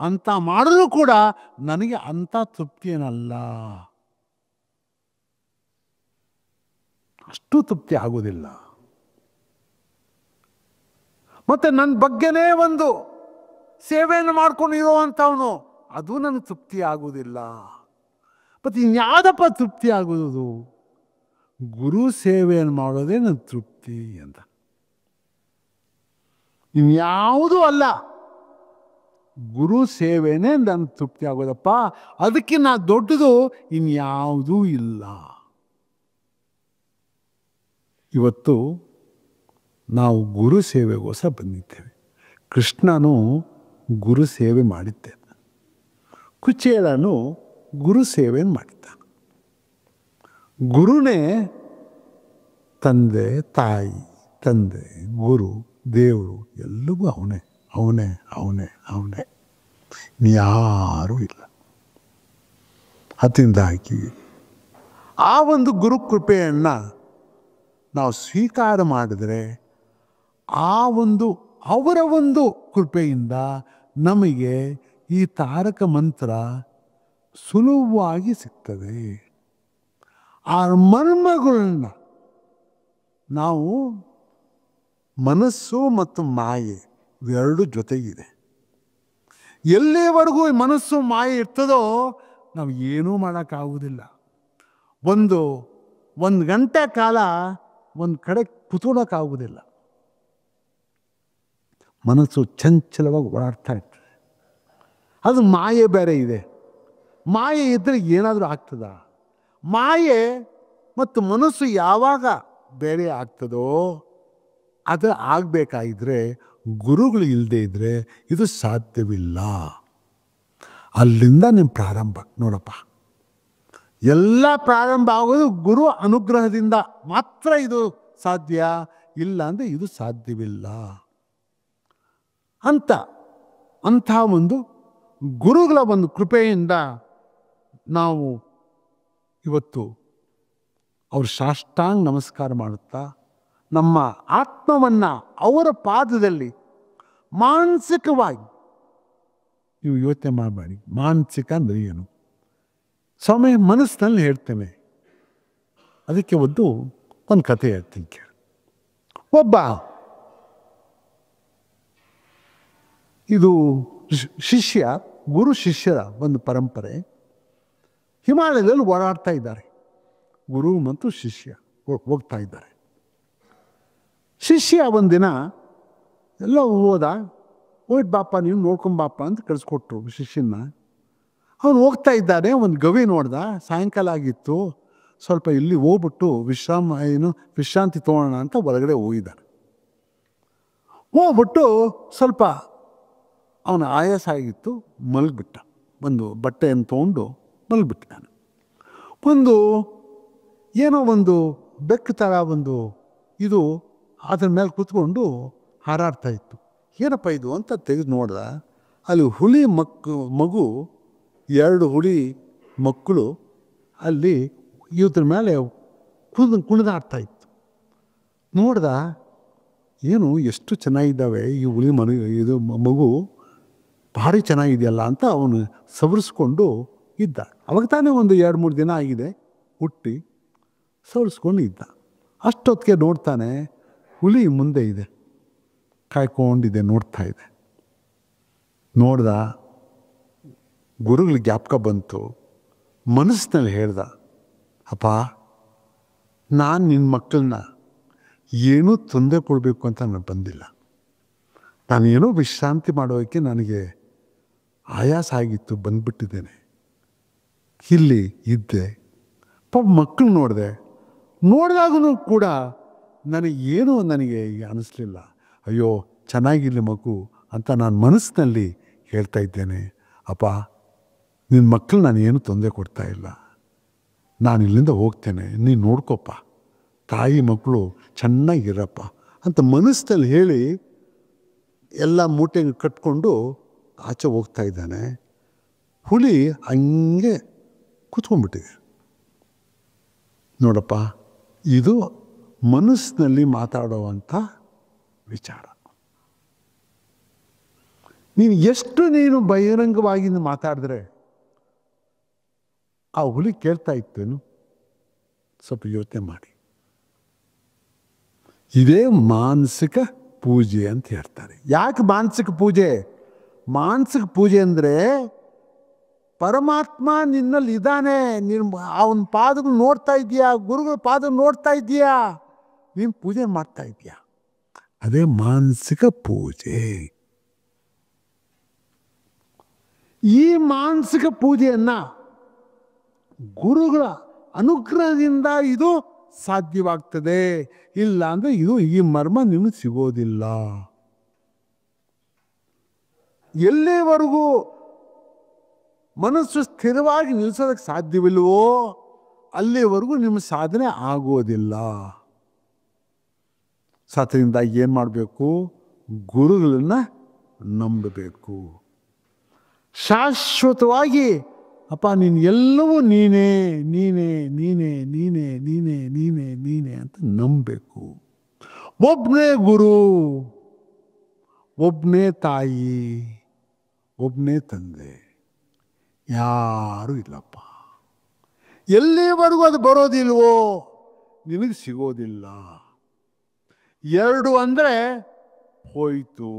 ಅಂತ ಮಾಡಿದ್ರು ಕೂಡ ನನಗೆ ಅಂಥ ತೃಪ್ತಿ ಏನಲ್ಲ, ಅಷ್ಟು ತೃಪ್ತಿ ಆಗೋದಿಲ್ಲ. ಮತ್ತೆ ನನ್ನ ಬಗ್ಗೆನೇ ಒಂದು ಸೇವೆಯನ್ನು ಮಾಡ್ಕೊಂಡು ಇರುವಂಥವನು, ಅದು ನನಗೆ ತೃಪ್ತಿ ಆಗುವುದಿಲ್ಲ. ಮತ್ತು ಇನ್ಯಾವುದಪ್ಪ ತೃಪ್ತಿ ಆಗೋದು? ಗುರು ಸೇವೆಯನ್ನು ಮಾಡೋದೇ ನನ್ನ ತೃಪ್ತಿ ಅಂತ. ಇನ್ಯಾವುದೂ ಅಲ್ಲ, ಗುರು ಸೇವೆನೇ ನನ್ನ ತೃಪ್ತಿ ಆಗೋದಪ್ಪ, ಅದಕ್ಕೆ ದೊಡ್ಡದು ಇನ್ಯಾವುದೂ ಇಲ್ಲ. ಇವತ್ತು ನಾವು ಗುರು ಸೇವೆಗೋಸ್ಕರ ಬಂದಿದ್ದೇವೆ. ಕೃಷ್ಣನು ಗುರು ಸೇವೆ ಮಾಡಿದ್ದೇನೆ, ಕುಚೇಲನು ಗುರು ಸೇವೆಯನ್ನು ಮಾಡಿದ್ದಾನೆ. ಗುರುನೇ ತಂದೆ, ತಾಯಿ, ತಂದೆ, ಗುರು, ದೇವರು ಎಲ್ಲವೂ ಅವನೇ ಅವನೇ ಅವನೇ ಅವನೇ, ಯಾರೂ ಇಲ್ಲ. ಅದರಿಂದಾಗಿ ಆ ಒಂದು ಗುರು ಕೃಪೆಯನ್ನು ನಾವು ಸ್ವೀಕಾರ ಮಾಡಿದರೆ ಅವರ ಒಂದು ಕೃಪೆಯಿಂದ ನಮಗೆ ಈ ತಾರಕ ಮಂತ್ರ ಸುಲಭವಾಗಿ ಸಿಗ್ತದೆ. ಆ ಮರ್ಮಗಳನ್ನ ನಾವು ಮನಸ್ಸು ಮತ್ತು ಮಾಯೆ ಇವೆರಡು ಜೊತೆಗಿದೆ. ಎಲ್ಲಿವರೆಗೂ ಮನಸ್ಸು ಮಾಯೆ ಇರ್ತದೋ ನಾವು ಏನೂ ಮಾಡೋಕ್ಕಾಗುವುದಿಲ್ಲ. ಒಂದು ಗಂಟೆ ಕಾಲ ಒಂದು ಕಡೆ ಕೂತ್ಕೊಳ್ಳೋಕ್ಕಾಗುವುದಿಲ್ಲ. ಮನಸ್ಸು ಚಂಚಲವಾಗಿ ಓಡಾಡ್ತಾ ಇರ್ತದೆ. ಅದು ಮಾಯೆ ಬೇರೆ ಇದೆ. ಮಾಯೆ ಇದ್ದರೆ ಏನಾದರೂ ಆಗ್ತದ? ಮಾಯೆ ಮತ್ತು ಮನಸ್ಸು ಯಾವಾಗ ಬೇರೆ ಆಗ್ತದೋ ಅದು ಆಗಬೇಕಾಗಿದ್ರೆ ಗುರುಗಳು ಇಲ್ಲದೆ ಇದ್ದರೆ ಇದು ಸಾಧ್ಯವಿಲ್ಲ. ಅಲ್ಲಿಂದ ನಿಮ್ಮ ಪ್ರಾರಂಭ ನೋಡಪ್ಪ. ಎಲ್ಲ ಪ್ರಾರಂಭ ಆಗೋದು ಗುರು ಅನುಗ್ರಹದಿಂದ ಮಾತ್ರ ಇದು ಸಾಧ್ಯ, ಇಲ್ಲ ಅಂದರೆ ಇದು ಸಾಧ್ಯವಿಲ್ಲ ಅಂಥ ಒಂದು ಗುರುಗಳ ಒಂದು ಕೃಪೆಯಿಂದ ನಾವು ಇವತ್ತು ಅವ್ರ ಸಾಷ್ಟಾಂಗ ನಮಸ್ಕಾರ ಮಾಡುತ್ತಾ ನಮ್ಮ ಆತ್ಮವನ್ನು ಅವರ ಪಾದದಲ್ಲಿ ಮಾನಸಿಕವಾಗಿ, ನೀವು ಯೋಚನೆ ಮಾಡಬೇಡಿ ಮಾನಸಿಕ ಅಂದರೆ ಏನು, ಸಮಯ ಮನಸ್ಸಿನಲ್ಲಿ ಹೇಳ್ತೇನೆ. ಅದಕ್ಕೆ ಒಂದು ಕಥೆ ಹೇಳ್ತೀನಿ ಕೇಳಿ. ಒಬ್ಬ ಇದು ಗುರು ಶಿಷ್ಯರ ಒಂದು ಪರಂಪರೆ. ಹಿಮಾಲಯದಲ್ಲಿ ಓಡಾಡ್ತಾ ಇದ್ದಾರೆ ಗುರು ಮತ್ತು ಶಿಷ್ಯ. ಹೋಗ್ತಾ ಇದ್ದಾರೆ. ಶಿಷ್ಯ ಒಂದಿನ ಎಲ್ಲ ಹೋದ, ಹೋಯ್ತು ಬಾಪ ನೀವು ನೋಡ್ಕೊಂಬಾಪ ಅಂತ ಕಳಿಸ್ಕೊಟ್ರು ಶಿಷ್ಯನ. ಅವನು ಹೋಗ್ತಾ ಇದ್ದಾನೆ, ಒಂದು ಗವಿ ನೋಡ್ದ, ಸಾಯಂಕಾಲ ಆಗಿತ್ತು, ಸ್ವಲ್ಪ ಇಲ್ಲಿ ಹೋಗ್ಬಿಟ್ಟು ವಿಶ್ರಾಂತಿ ತೊಗೊಳ್ಳೋಣ ಅಂತ ಹೊರಗಡೆ ಹೋಗಿದ್ದಾನೆ. ಹೋಗ್ಬಿಟ್ಟು ಸ್ವಲ್ಪ ಅವನ ಆಯಾಸ ಆಗಿತ್ತು, ಮಲಗಿಬಿಟ್ಟ. ಒಂದು ಬಟ್ಟೆಯನ್ನು ತೊಗೊಂಡು ಮಲಗಿಬಿಟ್ಟಿದ್ದಾನೆ. ಏನೋ ಒಂದು ಬೆಕ್ಕು ಥರ ಇದು ಅದ್ರ ಮೇಲೆ ಕೂತ್ಕೊಂಡು ಹಾರಾಡ್ತಾ ಇತ್ತು. ಏನಪ್ಪ ಇದು ಅಂತ ತೆಗೆದು ನೋಡ್ದ, ಅಲ್ಲಿ ಹುಲಿ ಮಗು 2 ಹುಲಿ ಮಕ್ಕಳು ಅಲ್ಲಿ ಇದ್ರ ಮೇಲೆ ಕುಣಿದಾಡ್ತಾ ಇತ್ತು. ನೋಡ್ದ, ಏನು ಎಷ್ಟು ಚೆನ್ನಾಗಿದ್ದಾವೆ ಈ ಹುಲಿ ಇದು ಮಗು, ಭಾರಿ ಚೆನ್ನಾಗಿದೆಯಲ್ಲ ಅಂತ ಅವನು ಸವರಿಸ್ಕೊಂಡು ಇದ್ದ. ಅವಾಗ ತಾನೇ ಒಂದು 2-3 ದಿನ ಆಗಿದೆ ಹುಟ್ಟಿ, ಸವರಿಸ್ಕೊಂಡು ಇದ್ದ. ಅಷ್ಟೊತ್ತಿಗೆ ನೋಡ್ತಾನೆ, ಹುಲಿ ಮುಂದೆ ಇದೆ, ಕಾಯ್ಕೊಂಡಿದೆ, ನೋಡ್ತಾ ಇದೆ. ನೋಡ್ದ, ಗುರುಗಳಿಗೆ ಜ್ಞಾಪಕ ಬಂತು, ಮನಸ್ಸಿನಲ್ಲಿ ಹೇಳ್ದ, ಅಪ್ಪ ನಾನು ನಿನ್ನ ಮಕ್ಕಳನ್ನ ಏನೂ ತೊಂದರೆ ಕೊಡಬೇಕು ಅಂತ ನಾನು ಬಂದಿಲ್ಲ, ನಾನೇನೋ ವಿಶ್ರಾಂತಿ ಮಾಡೋಕ್ಕೆ ನನಗೆ ಆಯಾಸ ಆಗಿತ್ತು, ಬಂದ್ಬಿಟ್ಟಿದ್ದೇನೆ, ಇಲ್ಲಿ ಇದ್ದೆ. ಪಾಪ ಮಕ್ಕಳು ನೋಡಿದಾಗೂ ಕೂಡ ನನಗೆ ಅನ್ನಿಸ್ಲಿಲ್ಲ, ಅಯ್ಯೋ ಚೆನ್ನಾಗಿರಲಿ ಮಗು ಅಂತ ನಾನು ಮನಸ್ಸಿನಲ್ಲಿ ಹೇಳ್ತಾ ಇದ್ದೇನೆ. ಅಪ್ಪ ನಿನ್ನ ಮಕ್ಕಳು ನಾನು ಏನು ತೊಂದರೆ ಕೊಡ್ತಾ ಇಲ್ಲ, ನಾನು ಇಲ್ಲಿಂದ ಹೋಗ್ತೇನೆ, ನೀನು ನೋಡ್ಕೊಪ್ಪ, ತಾಯಿ ಮಕ್ಕಳು ಚೆನ್ನಾಗಿರಪ್ಪ ಅಂತ ಮನಸ್ಸಿನಲ್ಲಿ ಹೇಳಿ ಎಲ್ಲ ಮೂಟೆಗೆ ಕಟ್ಕೊಂಡು ಆಚೆ ಹೋಗ್ತಾ ಇದ್ದಾನೆ. ಹುಲಿ ಹಂಗೆ ಕೂತ್ಕೊಂಡ್ಬಿಟ್ಟಿದೆ. ನೋಡಪ್ಪ, ಇದು ಮನಸ್ಸಿನಲ್ಲಿ ಮಾತಾಡುವಂಥ ವಿಚಾರ. ನೀನು ಬಹಿರಂಗವಾಗಿ ಮಾತಾಡಿದ್ರೆ ಆ ಹುಲಿ ಕೇಳ್ತಾ ಇತ್ತೇನು? ಸ್ವಲ್ಪ ಯೋಚನೆ ಮಾಡಿ. ಇದೇ ಮಾನಸಿಕ ಪೂಜೆ ಅಂತ ಹೇಳ್ತಾರೆ. ಯಾಕೆ ಮಾನಸಿಕ ಪೂಜೆ? ಮಾನಸಿಕ ಪೂಜೆ ಅಂದರೆ ಪರಮಾತ್ಮ ನಿನ್ನಲ್ಲಿ ಇದ್ದಾನೆ, ನೀನು ಅವನ ಪಾದಗಳು ನೋಡ್ತಾ ಇದೀಯಾ, ಗುರುಗಳ ಪಾದ ನೋಡ್ತಾ ಇದೀಯಾ, ನೀನು ಪೂಜೆ ಮಾಡ್ತಾ ಇದೀಯಾ, ಅದೇ ಮಾನಸಿಕ ಪೂಜೆ. ಈ ಮಾನಸಿಕ ಪೂಜೆಯನ್ನು ಗುರುಗಳ ಅನುಗ್ರಹದಿಂದ ಇದು ಸಾಧ್ಯವಾಗ್ತದೆ. ಇಲ್ಲ ಅಂದರೆ ಈ ಮರ್ಮ ನಿಮಗೆ ಸಿಗೋದಿಲ್ಲ. ಎಲ್ಲಿವರೆಗೂ ಮನಸ್ಸು ಸ್ಥಿರವಾಗಿ ನಿಲ್ಲಿಸೋದಕ್ಕೆ ಸಾಧ್ಯವಿಲ್ವೋ ಅಲ್ಲಿವರೆಗೂ ನಿಮ್ಮ ಸಾಧನೆ ಆಗೋದಿಲ್ಲ. ಸಾಧನೆಯಿಂದ ಏನು ಮಾಡಬೇಕು? ಗುರುಗಳನ್ನು ನಂಬಬೇಕು. ಶಾಶ್ವತವಾಗಿ ಅಪ್ಪ ನೀನು ಎಲ್ಲವೂ ನೀನೇ ನೀನೇ ನೀನೇ ನೀನೇ ನೀನೇ ನೀನೇ ನೀನೇ ಅಂತ ನಂಬಬೇಕು. ಒಬ್ಬನೇ ಗುರು, ಒಬ್ಬನೇ ತಾಯಿ, ಒಬ್ಬನೇ ತಂದೆ, ಯಾರೂ ಇಲ್ಲಪ್ಪ. ಎಲ್ಲಿವರೆಗೂ ಅದು ಬರೋದಿಲ್ವೋ ನಿನಗೆ ಸಿಗೋದಿಲ್ಲ. 2 ಅಂದರೆ ಹೋಯಿತು.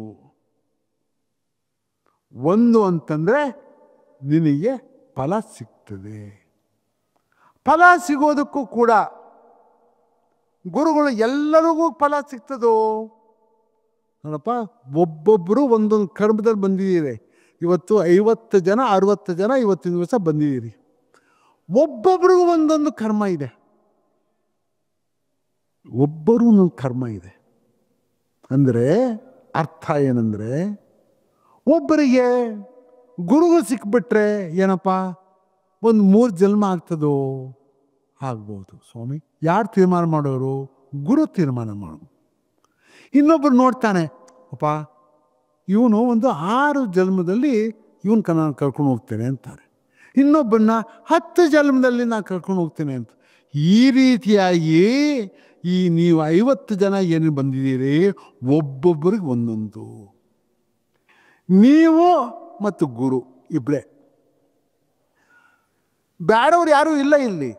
1 ಅಂತಂದರೆ ನಿನಗೆ ಫಲ ಸಿಗ್ತದೆ. ಫಲ ಸಿಗೋದಕ್ಕೂ ಕೂಡ ಗುರುಗಳು ಎಲ್ಲರಿಗೂ ಫಲ ಸಿಗ್ತದೋ? ನೋಡಪ್ಪ, ಒಬ್ಬೊಬ್ಬರು ಒಂದೊಂದು ಕರ್ಮದಲ್ಲಿ ಬಂದಿದ್ದೀರಿ. ಇವತ್ತು 50 ಜನ 60 ಜನ ಇವತ್ತಿನ ದಿವಸ ಬಂದಿದ್ದೀರಿ. ಒಬ್ಬೊಬ್ರಿಗೂ ಒಂದೊಂದು ಕರ್ಮ ಇದೆ. ಒಬ್ಬರು ಒಂದೊಂದು ಕರ್ಮ ಇದೆ ಅಂದರೆ ಅರ್ಥ ಏನಂದರೆ, ಒಬ್ಬರಿಗೆ ಗುರುಗಳು ಸಿಕ್ಬಿಟ್ರೆ ಏನಪ್ಪ, ಒಂದು 3 ಜನ್ಮ ಆಗ್ತದೋ? ಆಗ್ಬೋದು ಸ್ವಾಮಿ. ಯಾರು ತೀರ್ಮಾನ ಮಾಡೋರು? ಗುರು ತೀರ್ಮಾನ ಮಾಡೋರು. ಇನ್ನೊಬ್ಬರು ನೋಡ್ತಾನೆ, ಅಪ್ಪ ಇವನು ಒಂದು 6 ಜನ್ಮದಲ್ಲಿ ಇವನು ನಾನು ಕರ್ಕೊಂಡು ಹೋಗ್ತೇನೆ ಅಂತಾರೆ. ಇನ್ನೊಬ್ಬರನ್ನ 10 ಜನ್ಮದಲ್ಲಿ ನಾನು ಕರ್ಕೊಂಡು ಹೋಗ್ತೇನೆ ಅಂತ. ಈ ರೀತಿಯಾಗಿ ನೀವು 50 ಜನ ಏನು ಬಂದಿದ್ದೀರಿ, ಒಬ್ಬೊಬ್ಬರಿಗೆ ಒಂದೊಂದು. ನೀವು ಮತ್ತು ಗುರು ಇಬ್ಬರೇ, ಬೇಡವ್ರು ಯಾರೂ ಇಲ್ಲ ಇಲ್ಲಿ.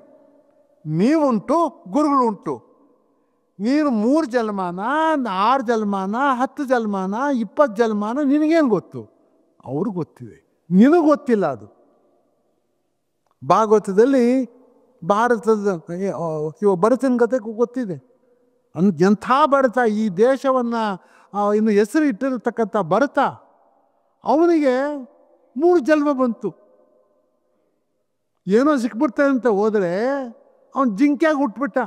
ನೀವುಂಟು, ಗುರುಗಳು ಉಂಟು. ನೀನು 3 ಜನ್ಮಾನ 6 ಜನ್ಮಾನ 10 ಜನ್ಮಾನ 20 ಜನ್ಮಾನ ನಿನಗೇನು ಗೊತ್ತು? ಅವ್ರಿಗೆ ಗೊತ್ತಿದೆ, ನಿನಗೆ ಗೊತ್ತಿಲ್ಲ. ಅದು ಭಾಗವತದಲ್ಲಿ ಭಾರತದ ಇವ ಭರತನ ಕತೆ ಗೊತ್ತಿದೆ. ಎಂಥ ಭರತ, ಈ ದೇಶವನ್ನು ಇನ್ನು ಹೆಸರು ಇಟ್ಟಿರತಕ್ಕಂಥ ಭರತ, ಅವನಿಗೆ 3 ಜನ್ಮ ಬಂತು. ಏನೋ ಸಿಕ್ಬಿಡ್ತಾನೆ ಅಂತ ಹೋದರೆ ಅವನು ಜಿಂಕೆಯಾಗಿ ಹುಟ್ಬಿಟ್ಟ.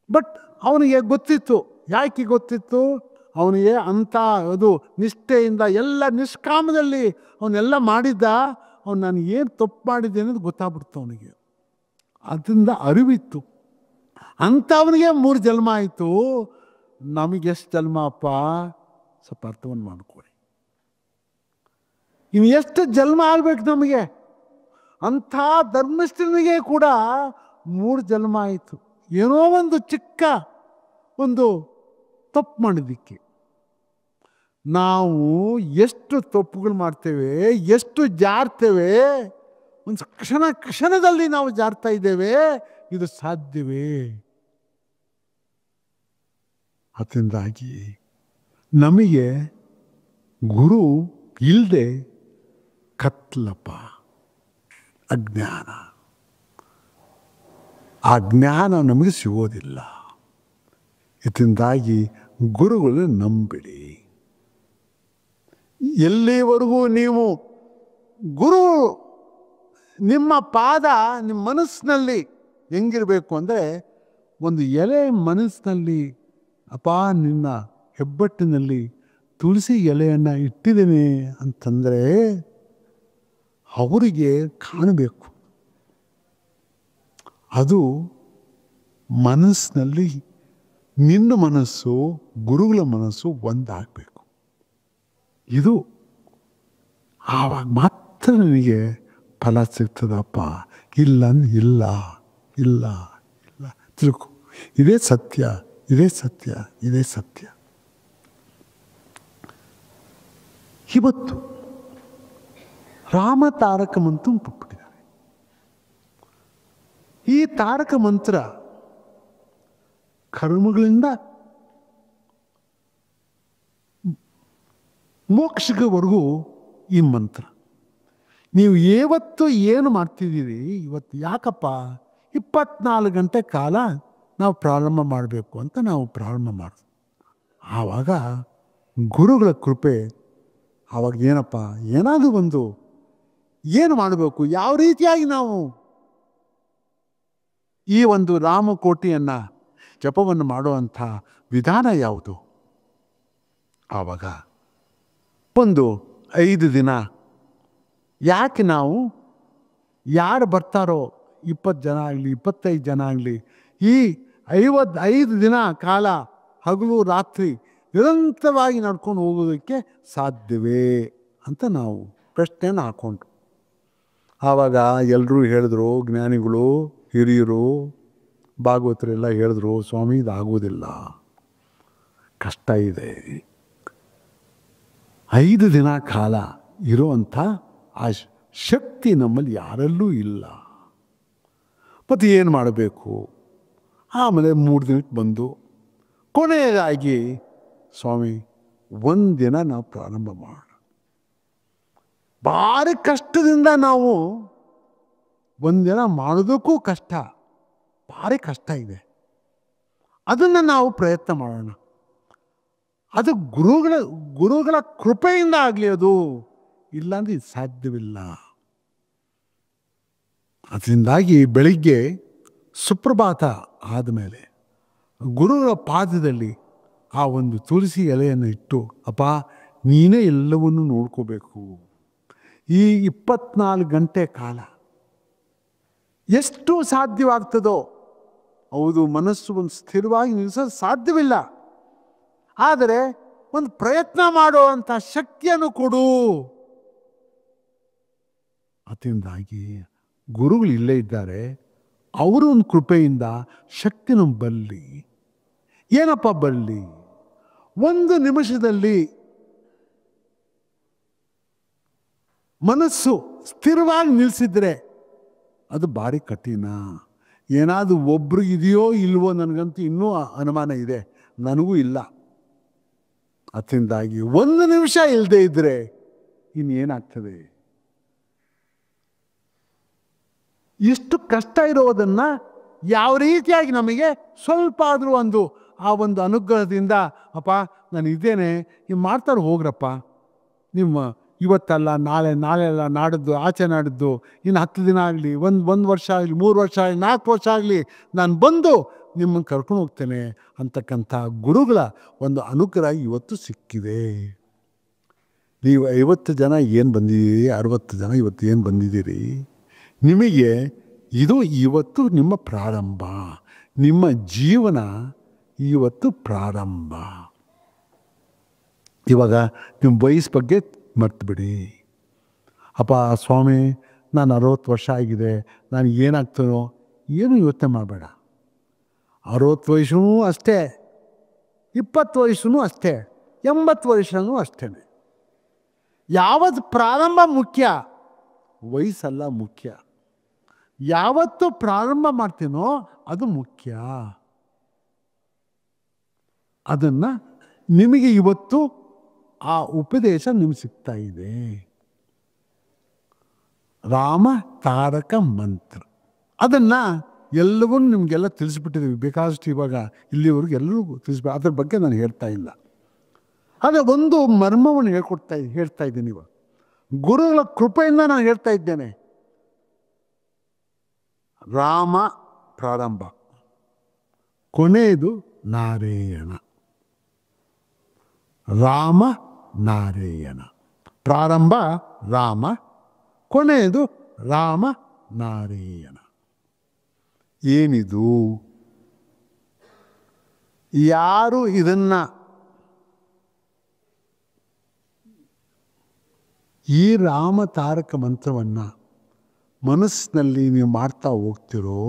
ಬಟ್ ಅವನಿಗೆ ಗೊತ್ತಿತ್ತು. ಯಾಕೆ ಗೊತ್ತಿತ್ತು? ಅವನಿಗೆ ಅಂಥ ಅದು ನಿಷ್ಠೆಯಿಂದ ಎಲ್ಲ ನಿಷ್ಕಾಮದಲ್ಲಿ ಅವನ್ನೆಲ್ಲ ಮಾಡಿದ್ದ. ಅವನು ನಾನು ಏನು ತಪ್ಪು ಮಾಡಿದ್ದೆ ಅನ್ನೋದು ಗೊತ್ತಾಗ್ಬಿಡ್ತು ಅವನಿಗೆ. ಅದರಿಂದ ಅರಿವಿತ್ತು. ಅಂಥ ಅವನಿಗೆ 3 ಜನ್ಮ ಆಯಿತು. ನಮಗೆ ಎಷ್ಟು ಜನ್ಮ ಅಪ್ಪ? ಸ್ವಲ್ಪ ಅರ್ಥವನ್ನು ಮಾಡ್ಕೊಳ್ಳಿ. ಇನ್ನು ಎಷ್ಟು ಜನ್ಮ ಆಗ್ಬೇಕು ನಮಗೆ? ಅಂಥ ಧರ್ಮಸ್ಥನಿಗೆ ಕೂಡ 3 ಜನ್ಮ ಆಯಿತು. ಏನೋ ಒಂದು ಚಿಕ್ಕ ಒಂದು ತಪ್ಪು ಮಾಡಿದ್ದಕ್ಕೆ. ನಾವು ಎಷ್ಟು ತಪ್ಪುಗಳು ಮಾಡ್ತೇವೆ, ಎಷ್ಟು ಜಾರ್ತೇವೆ, ಒಂದು ಕ್ಷಣದಲ್ಲಿ ನಾವು ಜಾರ್ತಾ ಇದ್ದೇವೆ. ಇದು ಸಾಧ್ಯವೇ? ಅದರಿಂದಾಗಿ ನಮಗೆ ಗುರು ಇಲ್ಲದೆ ಕತ್ಲಪ್ಪ, ಅಜ್ಞಾನ. ಆ ಜ್ಞಾನ ನಮಗೆ ಸಿಗೋದಿಲ್ಲ. ಇದರಿಂದಾಗಿ ಗುರುಗಳನ್ನ ನಂಬಿಡಿ. ಎಲ್ಲಿವರೆಗೂ ನೀವು ಗುರು ನಿಮ್ಮ ಪಾದ ನಿಮ್ಮ ಮನಸ್ಸಿನಲ್ಲಿ ಹೆಂಗಿರಬೇಕು ಅಂದರೆ, ಒಂದು ಎಲೆ ಮನಸ್ಸಿನಲ್ಲಿ ಅಪ್ಪ ನಿನ್ನ ಹೆಬ್ಬಟ್ಟಿನಲ್ಲಿ ತುಳಸಿ ಎಲೆಯನ್ನು ಇಟ್ಟಿದ್ದೇನೆ ಅಂತಂದರೆ ಅವರಿಗೆ ಕಾಣಬೇಕು. ಅದು ಮನಸ್ಸಿನಲ್ಲಿ ನಿನ್ನ ಮನಸ್ಸು ಗುರುಗಳ ಮನಸ್ಸು ಒಂದಾಗಬೇಕು. ಇದು ಆವಾಗ ಮಾತ್ರ ನನಗೆ ಫಲ ಸಿಗ್ತದಪ್ಪ. ಇಲ್ಲ ಇಲ್ಲ ಇಲ್ಲ ಇಲ್ಲ ತಿಳ್ಕೊ. ಇದೇ ಸತ್ಯ, ಇದೇ ಸತ್ಯ, ಇದೇ ಸತ್ಯ. ಇವತ್ತು ರಾಮ ತಾರಕ ಮಂತ್ರ ಬಿಟ್ಟಿದ್ದಾರೆ. ಈ ತಾರಕ ಮಂತ್ರ ಕರ್ಮಗಳಿಂದ ಮೋಕ್ಷವರೆಗೂ ಈ ಮಂತ್ರ. ನೀವು ಯಾವತ್ತು ಏನು ಮಾಡ್ತಿದ್ದೀರಿ ಇವತ್ತು? ಯಾಕಪ್ಪ 24 ಗಂಟೆ ಕಾಲ ನಾವು ಪ್ರಾರಂಭ ಮಾಡಬೇಕು ಅಂತ ನಾವು ಪ್ರಾರಂಭ ಮಾಡಿದ್ವಿ. ಆವಾಗ ಗುರುಗಳ ಕೃಪೆ. ಆವಾಗ ಏನಪ್ಪ, ಏನಾದರೂ ಒಂದು ಏನು ಮಾಡಬೇಕು, ಯಾವ ರೀತಿಯಾಗಿ ನಾವು ಈ ಒಂದು ರಾಮಕೋಟಿಯನ್ನು ಜಪವನ್ನು ಮಾಡುವಂಥ ವಿಧಾನ ಯಾವುದು? ಆವಾಗ ಒಂದು 5 ದಿನ ಯಾಕೆ ನಾವು ಯಾರು ಬರ್ತಾರೋ 20 ಜನ ಆಗಲಿ 25 ಜನ ಆಗಲಿ, ಈ 55 ದಿನ ಕಾಲ ಹಗಲು ರಾತ್ರಿ ನಿರಂತರವಾಗಿ ನಡ್ಕೊಂಡು ಹೋಗೋದಕ್ಕೆ ಸಾಧ್ಯವೇ ಅಂತ ನಾವು ಪ್ರಶ್ನೆಯನ್ನು ಹಾಕ್ಕೊಂಡ್ರು. ಆವಾಗ ಎಲ್ಲರೂ ಹೇಳಿದ್ರು, ಜ್ಞಾನಿಗಳು, ಹಿರಿಯರು, ಭಾಗವತರೆಲ್ಲ ಹೇಳಿದ್ರು, ಸ್ವಾಮಿ ಇದಾಗೋದಿಲ್ಲ, ಕಷ್ಟ ಇದೆ. 5 ದಿನ ಕಾಲ ಇರುವಂಥ ಆ ಶಕ್ತಿ ನಮ್ಮಲ್ಲಿ ಯಾರಲ್ಲೂ ಇಲ್ಲ. ಮತ್ತು ಏನು ಮಾಡಬೇಕು? ಆಮೇಲೆ 3 ದಿನಕ್ಕೆ ಬಂದು ಕೊನೆಯದಾಗಿ ಸ್ವಾಮಿ 1 ದಿನ ನಾವು ಪ್ರಾರಂಭ ಮಾಡೋಣ. ಭಾರಿ ಕಷ್ಟದಿಂದ ನಾವು 1 ದಿನ ಮಾಡೋದಕ್ಕೂ ಕಷ್ಟ, ಭಾರಿ ಕಷ್ಟ ಇದೆ. ಅದನ್ನು ನಾವು ಪ್ರಯತ್ನ ಮಾಡೋಣ. ಅದು ಗುರುಗಳ ಕೃಪೆಯಿಂದ ಆಗಲಿ, ಅದು ಇಲ್ಲಾಂದ್ರೆ ಇದು ಸಾಧ್ಯವಿಲ್ಲ. ಅದರಿಂದಾಗಿ ಬೆಳಿಗ್ಗೆ ಸುಪ್ರಭಾತ ಆದಮೇಲೆ ಗುರುಗಳ ಪಾದದಲ್ಲಿ ಆ ಒಂದು ತುಳಸಿ ಎಲೆಯನ್ನು ಇಟ್ಟು, ಅಪ್ಪ ನೀನೇ ಎಲ್ಲವನ್ನೂ ನೋಡ್ಕೋಬೇಕು. ಈ 24 ಗಂಟೆ ಕಾಲ ಎಷ್ಟು ಸಾಧ್ಯವಾಗ್ತದೋ, ಹೌದು ಮನಸ್ಸು ಒಂದು ಸ್ಥಿರವಾಗಿ ನಿಲ್ಲಿಸೋದು ಸಾಧ್ಯವಿಲ್ಲ, ಆದರೆ ಒಂದು ಪ್ರಯತ್ನ ಮಾಡುವಂಥ ಶಕ್ತಿಯನ್ನು ಕೊಡು. ಅದರಿಂದಾಗಿ ಗುರುಗಳು ಇಲ್ಲೇ ಇದ್ದಾರೆ, ಅವರು ಒಂದು ಕೃಪೆಯಿಂದ ಶಕ್ತಿನ ಬರಲಿ. ಏನಪ್ಪ ಬರಲಿ? 1 ನಿಮಿಷದಲ್ಲಿ ಮನಸ್ಸು ಸ್ಥಿರವಾಗಿ ನಿಲ್ಲಿಸಿದ್ರೆ ಅದು ಭಾರಿ ಕಠಿಣ. ಏನಾದರೂ ಒಬ್ರು ಇದೆಯೋ ಇಲ್ವೋ ನನಗಂತೂ ಇನ್ನೂ ಅನುಮಾನ ಇದೆ, ನನಗೂ ಇಲ್ಲ. ಅದರಿಂದಾಗಿ 1 ನಿಮಿಷ ಇಲ್ಲದೆ ಇದ್ದರೆ ಇನ್ನೇನಾಗ್ತದೆ? ಇಷ್ಟು ಕಷ್ಟ ಇರೋದನ್ನು ಯಾವ ರೀತಿಯಾಗಿ ನಮಗೆ ಸ್ವಲ್ಪ ಆದರೂ ಆ ಒಂದು ಅನುಗ್ರಹದಿಂದ ಅಪ್ಪ ನಾನು ಇದ್ದೇನೆ ನೀವು ಮಾಡ್ತಾರೆ ಹೋಗ್ರಪ್ಪ, ನಿಮ್ಮ ಇವತ್ತಲ್ಲ ನಾಳೆ ಅಲ್ಲ ನಾಡಿದ್ದು ಆಚೆ ನಾಡಿದ್ದು ಇನ್ನು 10 ದಿನ ಆಗಲಿ, ಒಂದು ವರ್ಷ ಆಗಲಿ, 3 ವರ್ಷ ಆಗಲಿ, 4 ವರ್ಷ ಆಗಲಿ, ನಾನು ಬಂದು ನಿಮ್ಮನ್ನು ಕರ್ಕೊಂಡು ಹೋಗ್ತೇನೆ ಅಂತಕ್ಕಂಥ ಗುರುಗಳ ಒಂದು ಅನುಗ್ರಹ ಇವತ್ತು ಸಿಕ್ಕಿದೆ. ನೀವು 50 ಜನ ಏನು ಬಂದಿದ್ದೀರಿ, 60 ಜನ ಇವತ್ತು ಏನು ಬಂದಿದ್ದೀರಿ, ನಿಮಗೆ ಇದು ಇವತ್ತು ನಿಮ್ಮ ಪ್ರಾರಂಭ, ನಿಮ್ಮ ಜೀವನ ಇವತ್ತು ಪ್ರಾರಂಭ. ಇವಾಗ ನಿಮ್ಮ ವಯಸ್ಸು ಬಗ್ಗೆ ಮರ್ತುಬಿಡಿ. ಅಪ್ಪ ಸ್ವಾಮಿ ನಾನು 60 ವರ್ಷ ಆಗಿದೆ, ನಾನು ಏನಾಗ್ತಾನೋ ಏನು ಯೋಚನೆ ಮಾಡಬೇಡ. 60 ವಯಸ್ಸೂ ಅಷ್ಟೇ, 20 ವಯಸ್ಸೂ ಅಷ್ಟೇ, 80 ವರ್ಷನೂ ಅಷ್ಟೇ. ಯಾವತ್ತು ಪ್ರಾರಂಭ ಮುಖ್ಯ, ವಯಸ್ಸಲ್ಲ ಮುಖ್ಯ. ಯಾವತ್ತು ಪ್ರಾರಂಭ ಮಾಡ್ತೀನೋ ಅದು ಮುಖ್ಯ. ಅದನ್ನು ನಿಮಗೆ ಇವತ್ತು ಆ ಉಪದೇಶ ನಿಮ್ಗೆ ಸಿಗ್ತಾ ಇದೆ. ರಾಮ ತಾರಕ ಮಂತ್ರ ಅದನ್ನು ಎಲ್ಲವೂ ನಿಮಗೆಲ್ಲ ತಿಳಿಸ್ಬಿಟ್ಟಿದ್ದೀವಿ ಬೇಕಾದಷ್ಟು. ಇವಾಗ ಇಲ್ಲಿವರೆಗೂ ಎಲ್ಲರಿಗೂ ತಿಳಿಸ್ಬೇಕು, ಅದ್ರ ಬಗ್ಗೆ ನಾನು ಹೇಳ್ತಾ ಇಲ್ಲ. ಆದರೆ ಒಂದು ಮರ್ಮವನ್ನು ಹೇಳ್ತಾ ಇದ್ದೀನಿ. ಇವಾಗ ಗುರುಗಳ ಕೃಪೆಯಿಂದ ನಾನು ಹೇಳ್ತಾ ಇದ್ದೇನೆ. ರಾಮ ಪ್ರಾರಂಭ, ಕೊನೆಯದು ನಾರಾಯಣ. ರಾಮ ನಾರಾಯಣ, ಪ್ರಾರಂಭ ರಾಮ, ಕೊನೆಯದು ರಾಮ ನಾರಾಯಣ. ಏನಿದು? ಯಾರು ಇದನ್ನು ಈ ರಾಮ ತಾರಕ ಮಂತ್ರವನ್ನು ಮನಸ್ಸಿನಲ್ಲಿ ನೀವು ಮಾಡ್ತಾ ಹೋಗ್ತಿರೋ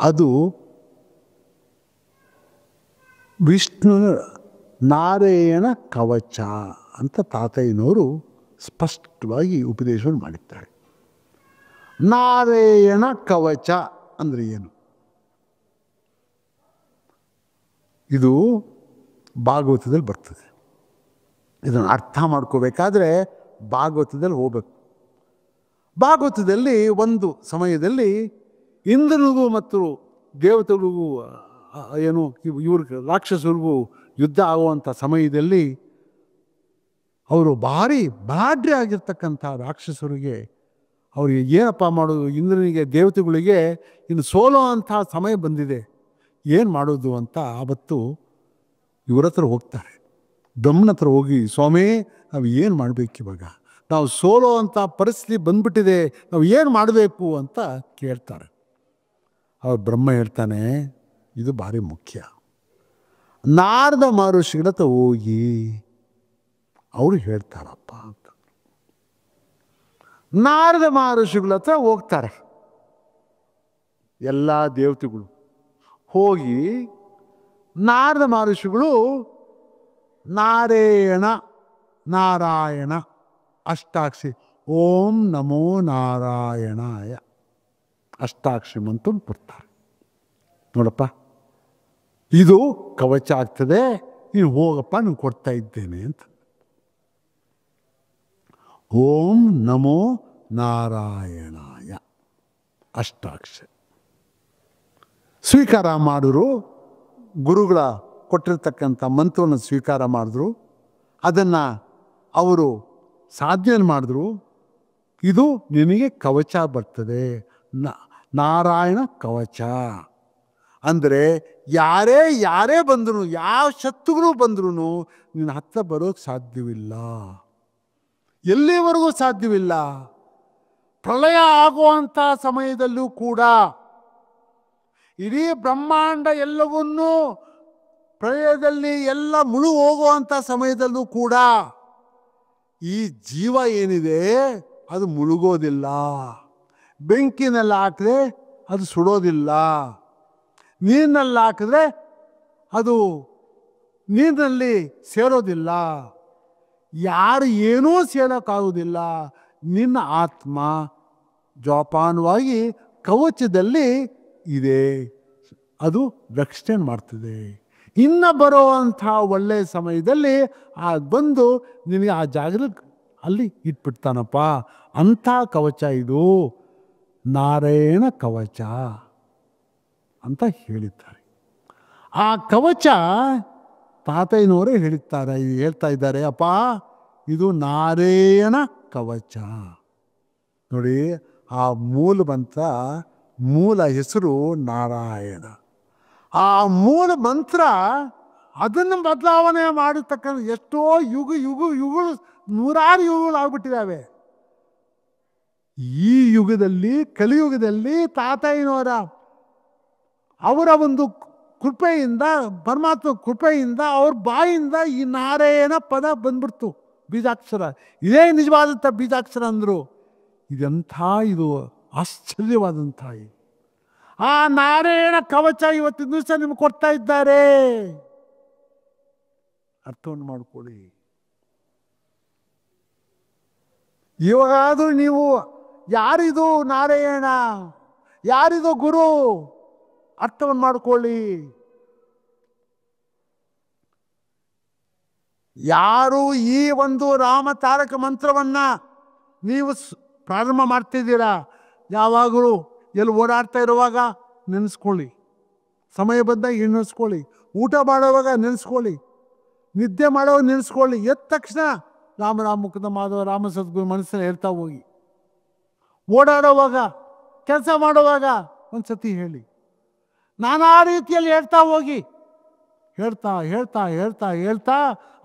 ಅದು ವಿಷ್ಣು ನಾರಾಯಣ ಕವಚ ಅಂತ ತಾತಯ್ಯನವರು ಸ್ಪಷ್ಟವಾಗಿ ಉಪದೇಶವನ್ನು ಮಾಡಿದ್ದಾರೆ. ನಾರಾಯಣ ಕವಚ ಅಂದರೆ ಏನು? ಇದು ಭಾಗವತದಲ್ಲಿ ಬರ್ತದೆ. ಇದನ್ನು ಅರ್ಥ ಮಾಡ್ಕೋಬೇಕಾದ್ರೆ ಭಾಗವತದಲ್ಲಿ ಹೋಗ್ಬೇಕು. ಭಾಗವತದಲ್ಲಿ ಒಂದು ಸಮಯದಲ್ಲಿ ಇಂದ್ರನಿಗೂ ಮತ್ತು ದೇವತೆಗಳಿಗೂ ಏನು ಇವ್ರಿಗೆ ರಾಕ್ಷಸರಿಗೂ ಯುದ್ಧ ಆಗುವಂಥ ಸಮಯದಲ್ಲಿ ಅವರು ಭಾರಿ ಬಲಾಢ್ಯ ಆಗಿರ್ತಕ್ಕಂಥ ರಾಕ್ಷಸರಿಗೆ ಅವರಿಗೆ ಏನಪ್ಪ ಮಾಡೋದು, ಇಂದ್ರನಿಗೆ ದೇವತೆಗಳಿಗೆ ಇನ್ನು ಸೋಲೋ ಅಂಥ ಸಮಯ ಬಂದಿದೆ, ಏನು ಮಾಡೋದು ಅಂತ ಆವತ್ತು ಇವ್ರ ಹತ್ರ ಹೋಗ್ತಾರೆ. ಬ್ರಹ್ಮನ ಹತ್ರ ಹೋಗಿ, ಸ್ವಾಮಿ ನಾವು ಏನು ಮಾಡಬೇಕು, ಇವಾಗ ನಾವು ಸೋಲೋ ಅಂಥ ಪರಿಸ್ಥಿತಿ ಬಂದ್ಬಿಟ್ಟಿದೆ, ನಾವು ಏನು ಮಾಡಬೇಕು ಅಂತ ಕೇಳ್ತಾರೆ. ಅವ್ರು ಬ್ರಹ್ಮ ಹೇಳ್ತಾನೆ, ಇದು ಭಾರಿ ಮುಖ್ಯ. ನಾರದ ಮಹರ್ಷಿಗಳ ಹತ್ರ ಹೋಗಿ ಅವರು ಹೇಳ್ತಾರಪ್ಪ ಅಂತ. ನಾರದ ಮಹರ್ಷಿಗಳ ಹತ್ರ ಹೋಗ್ತಾರೆ ಎಲ್ಲ ದೇವತೆಗಳು. ಹೋಗಿ ನಾರದ ಮಹರ್ಷಿಗಳು ನಾರಾಯಣ ಅಷ್ಟಾಕ್ಷಿ ಓಂ ನಮೋ ನಾರಾಯಣಾಯ ಅಷ್ಟಾಕ್ಷಿ ಮಂತ್ರ ಬರ್ತಾರೆ. ನೋಡಪ್ಪ ಇದು ಕವಚ ಆಗ್ತದೆ, ನೀನು ಹೋಗಪ್ಪ, ನಾನು ಕೊಡ್ತಾ ಇದ್ದೇನೆ ಅಂತ. ಓಂ ನಮೋ ನಾರಾಯಣಾಯ ಅಷ್ಟಾಕ್ಷರ ಸ್ವೀಕಾರ ಮಾಡಿದ್ರು. ಗುರುಗಳ ಕೊಟ್ಟಿರ್ತಕ್ಕಂಥ ಮಂತ್ರವನ್ನು ಸ್ವೀಕಾರ ಮಾಡಿದ್ರು. ಅದನ್ನು ಅವರು ಸಾಧನೆ ಮಾಡಿದ್ರು. ಇದು ನಿನಗೆ ಕವಚ ಬರ್ತದೆ, ನಾರಾಯಣ ಕವಚ. ಅಂದರೆ ಯಾರೇ ಬಂದ್ರು, ಯಾವ ಶತ್ರುಗಳು ಬಂದ್ರೂ ನಿನ್ನ ಹತ್ರ ಬರೋಕ್ಕೆ ಸಾಧ್ಯವಿಲ್ಲ, ಎಲ್ಲಿವರೆಗೂ ಸಾಧ್ಯವಿಲ್ಲ. ಪ್ರಳಯ ಆಗುವಂಥ ಸಮಯದಲ್ಲೂ ಕೂಡ, ಇಡೀ ಬ್ರಹ್ಮಾಂಡ ಎಲ್ಲವನ್ನೂ ಪ್ರಳಯದಲ್ಲಿ ಎಲ್ಲ ಮುಳುಗಿ ಹೋಗುವಂಥ ಸಮಯದಲ್ಲೂ ಕೂಡ ಈ ಜೀವ ಏನಿದೆ ಅದು ಮುಳುಗೋದಿಲ್ಲ. ಬೆಂಕಿನಲ್ಲಿ ಹಾಕಿದ್ರೆ ಅದು ಸುಡೋದಿಲ್ಲ, ನೀರಿನಲ್ಲಿ ಹಾಕಿದ್ರೆ ಅದು ನೀರಿನಲ್ಲಿ ಸೇರೋದಿಲ್ಲ, ಯಾರು ಏನೂ ಸೇರೋಕ್ಕಾಗೋದಿಲ್ಲ. ನಿನ್ನ ಆತ್ಮ ಜೋಪಾನವಾಗಿ ಕವಚದಲ್ಲಿ ಇದೆ, ಅದು ರಕ್ಷಣೆ ಮಾಡ್ತದೆ. ಇನ್ನು ಬರುವಂಥ ಒಳ್ಳೆಯ ಸಮಯದಲ್ಲಿ ಬಂದು ನಿನಗೆ ಆ ಜಾಗದಲ್ಲಿ ಅಲ್ಲಿ ಇಟ್ಬಿಡ್ತಾನಪ್ಪ. ಅಂಥ ಕವಚ ಇದು. ನಾರಾಯಣ ಕವಚ ಅಂತ ಹೇಳಿದ್ದಾರೆ. ಆ ಕವಚ ತಾತಯ್ಯನವರೇ ಹೇಳ್ತಾ ಇದ್ದಾರೆ, ಅಪ್ಪ ಇದು ನಾರಾಯಣ ಕವಚ. ನೋಡಿ, ಆ ಮೂಲ ಹೆಸರು ನಾರಾಯಣ. ಆ ಮೂಲ ಮಂತ್ರ ಅದನ್ನು ಬದಲಾವಣೆ ಮಾಡತಕ್ಕಂಥ ಎಷ್ಟೋ ಯುಗಗಳು ನೂರಾರು ಯುಗಗಳು ಆಗ್ಬಿಟ್ಟಿದ್ದಾವೆ. ಈ ಯುಗದಲ್ಲಿ, ಕಲಿಯುಗದಲ್ಲಿ ತಾತಯ್ಯನವರ ಅವರ ಒಂದು ಕೃಪೆಯಿಂದ, ಪರಮಾತ್ಮ ಕೃಪೆಯಿಂದ, ಅವ್ರ ಬಾಯಿಂದ ಈ ನಾರಾಯಣ ಪದ ಬಂದ್ಬಿಡ್ತು, ಬೀಜಾಕ್ಷರ. ಇದೇ ನಿಜವಾದಂಥ ಬೀಜಾಕ್ಷರ ಅಂದರು. ಇದು ಆಶ್ಚರ್ಯವಾದಂಥ ಆ ನಾರಾಯಣ ಕವಚ ಇವತ್ತಿನ ದಿವಸ ನಿಮ್ಗೆ ಕೊಡ್ತಾ ಇದ್ದಾರೆ. ಅರ್ಥವನ್ನು ಮಾಡ್ಕೊಳ್ಳಿ. ಇವಾಗಾದರೂ ನೀವು ಯಾರಿದು ನಾರಾಯಣ, ಯಾರಿದು ಗುರು, ಅರ್ಥವನ್ನು ಮಾಡ್ಕೊಳ್ಳಿ. ಯಾರು ಈ ಒಂದು ರಾಮ ತಾರಕ ಮಂತ್ರವನ್ನ ನೀವು ಪ್ರಾರಂಭ ಮಾಡ್ತಿದ್ದೀರಾ, ಯಾವಾಗಲೂ ಎಲ್ಲಿ ಓಡಾಡ್ತಾ ಇರುವಾಗ ನೆನೆಸ್ಕೊಳ್ಳಿ, ಸಮಯ ಬಂದಾಗ ನೆನೆಸ್ಕೊಳ್ಳಿ, ಊಟ ಮಾಡುವಾಗ ನೆನೆಸ್ಕೊಳ್ಳಿ, ನಿದ್ದೆ ಮಾಡುವಾಗ ನೆನೆಸ್ಕೊಳ್ಳಿ. ಎದ್ದ ತಕ್ಷಣ ರಾಮ ರಾಮ ಮುಕುಂದ ಮಾಧವ ರಾಮ ಸದ್ಗುರು ಮನಸ್ಸನ್ನು ಹೇಳ್ತಾ ಹೋಗಿ. ಓಡಾಡುವಾಗ, ಕೆಲಸ ಮಾಡುವಾಗ ಒಂದು ಸತಿ ಹೇಳಿ. ನಾನಾ ರೀತಿಯಲ್ಲಿ ಹೇಳ್ತಾ ಹೋಗಿ. ಹೇಳ್ತಾ ಹೇಳ್ತಾ ಹೇಳ್ತಾ ಹೇಳ್ತಾ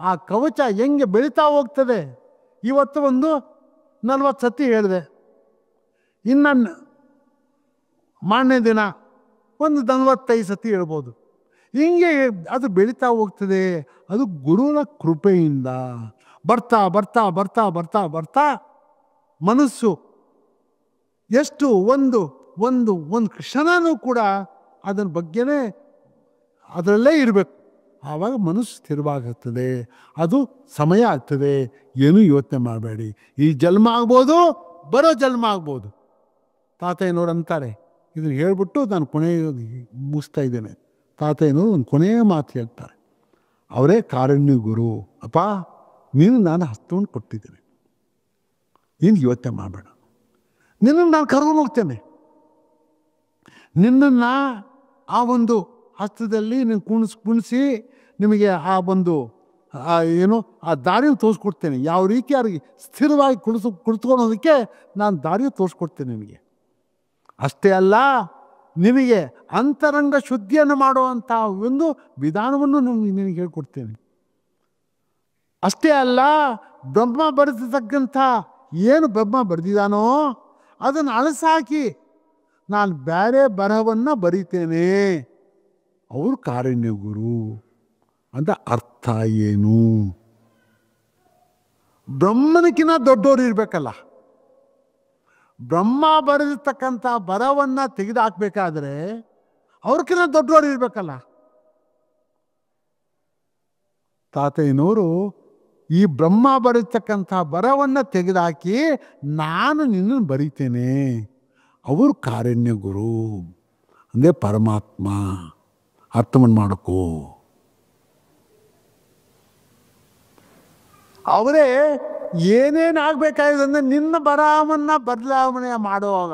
ಆ ಕವಚ ಹೆಂಗೆ ಬೆಳೀತಾ ಹೋಗ್ತದೆ. ಇವತ್ತು ಒಂದು 40 ಸತಿ ಹೇಳಿದೆ, ಇನ್ನು ಮಾರನೇ ದಿನ ಒಂದು 45 ಸತಿ ಹೇಳ್ಬೋದು. ಹಿಂಗೆ ಅದು ಬೆಳೀತಾ ಹೋಗ್ತದೆ. ಅದು ಗುರುವಿನ ಕೃಪೆಯಿಂದ ಬರ್ತಾ ಬರ್ತಾ ಬರ್ತಾ ಬರ್ತಾ ಬರ್ತಾ ಮನಸ್ಸು ಎಷ್ಟು ಒಂದು ಒಂದು ಒಂದು ಕ್ಷಣನೂ ಕೂಡ ಅದರ ಬಗ್ಗೆನೇ ಅದರಲ್ಲೇ ಇರಬೇಕು. ಆವಾಗ ಮನಸ್ಸು ಸ್ಥಿರವಾಗುತ್ತದೆ. ಅದು ಸಮಯ ಆಗ್ತದೆ. ಏನೂ ಯೋಚನೆ ಮಾಡಬೇಡಿ. ಈ ಜನ್ಮ ಆಗ್ಬೋದು, ಬರೋ ಜನ್ಮ ಆಗ್ಬೋದು. ತಾತಯ್ಯನವ್ರು ಅಂತಾರೆ, ಇದನ್ನು ಹೇಳ್ಬಿಟ್ಟು ನಾನು ಮುಗಿಸ್ತಾ ಇದ್ದೇನೆ. ತಾತಯ್ಯನವರು ಒಂದು ಕೊನೆಯ ಮಾತು ಹೇಳ್ತಾರೆ. ಅವರೇ ಕಾರುಣ್ಯ ಗುರು. ಅಪ್ಪ, ನೀನು ನಾನು ಹಸ್ತವನ್ನು ಕೊಟ್ಟಿದ್ದೇನೆ, ನೀನು ಯೋಚನೆ ಮಾಡಬೇಡ. ನಿನ್ನನ್ನು ನಾನು ಕರ್ಕೊಂಡು ಹೋಗ್ತೇನೆ. ನಿನ್ನನ್ನು ಆ ಒಂದು ಹಸ್ತದಲ್ಲಿ ನೀನು ಕುಣಿಸಿ ನಿಮಗೆ ಆ ಒಂದು ಆ ದಾರಿಯನ್ನು ತೋರಿಸ್ಕೊಡ್ತೇನೆ. ಯಾವ ರೀತಿಯಾಗಿ ಸ್ಥಿರವಾಗಿ ಕುಳಿತುಕೊಳ್ಳೋದಕ್ಕೆ ನಾನು ದಾರಿಯನ್ನು ತೋರಿಸ್ಕೊಡ್ತೇನೆ ನಿನಗೆ. ಅಷ್ಟೇ ಅಲ್ಲ, ನಿನಗೆ ಅಂತರಂಗ ಶುದ್ಧಿಯನ್ನು ಮಾಡುವಂಥ ಒಂದು ವಿಧಾನವನ್ನು ನಿನಗೆ ಹೇಳ್ಕೊಡ್ತೇನೆ. ಅಷ್ಟೇ ಅಲ್ಲ, ಬ್ರಹ್ಮ ಬರೆದಿರ್ತಕ್ಕಂಥ ಏನು ಬ್ರಹ್ಮ ಬರೆದಿದ್ದಾನೋ ಅದನ್ನು ಅಳಸಾಕಿ ನಾನು ಬೇರೆ ಬರಹವನ್ನು ಬರೀತೇನೆ. ಅವರು ಕಾರುಣ್ಯ ಗುರು ಅಂತ ಅರ್ಥ ಏನು? ಬ್ರಹ್ಮನಕ್ಕಿಂತ ದೊಡ್ಡವರು ಇರಬೇಕಲ್ಲ. ಬ್ರಹ್ಮ ಬರೆದಿರ್ತಕ್ಕಂಥ ಬರವನ್ನು ತೆಗೆದುಹಾಕಬೇಕಾದ್ರೆ ಅವ್ರಕ್ಕಿಂತ ದೊಡ್ಡವರು ಇರಬೇಕಲ್ಲ. ತಾತಯ್ಯನವರು ಈ ಬ್ರಹ್ಮ ಬರೆದಿರ್ತಕ್ಕಂಥ ಬರವನ್ನು ತೆಗೆದುಹಾಕಿ ನಾನು ನಿನ್ನನ್ನು ಬರೀತೇನೆ. ಅವರು ಕಾರುಣ್ಯ ಗುರು ಅಂದರೆ ಪರಮಾತ್ಮ. ಅರ್ಥವನ್ನು ಮಾಡಕೋ. ಅವರೇ ಏನೇನಾಗಬೇಕಾಗಿದೆ ಅಂದರೆ ನಿನ್ನ ಬರಹವನ್ನು ಬದಲಾವಣೆ ಮಾಡುವಾಗ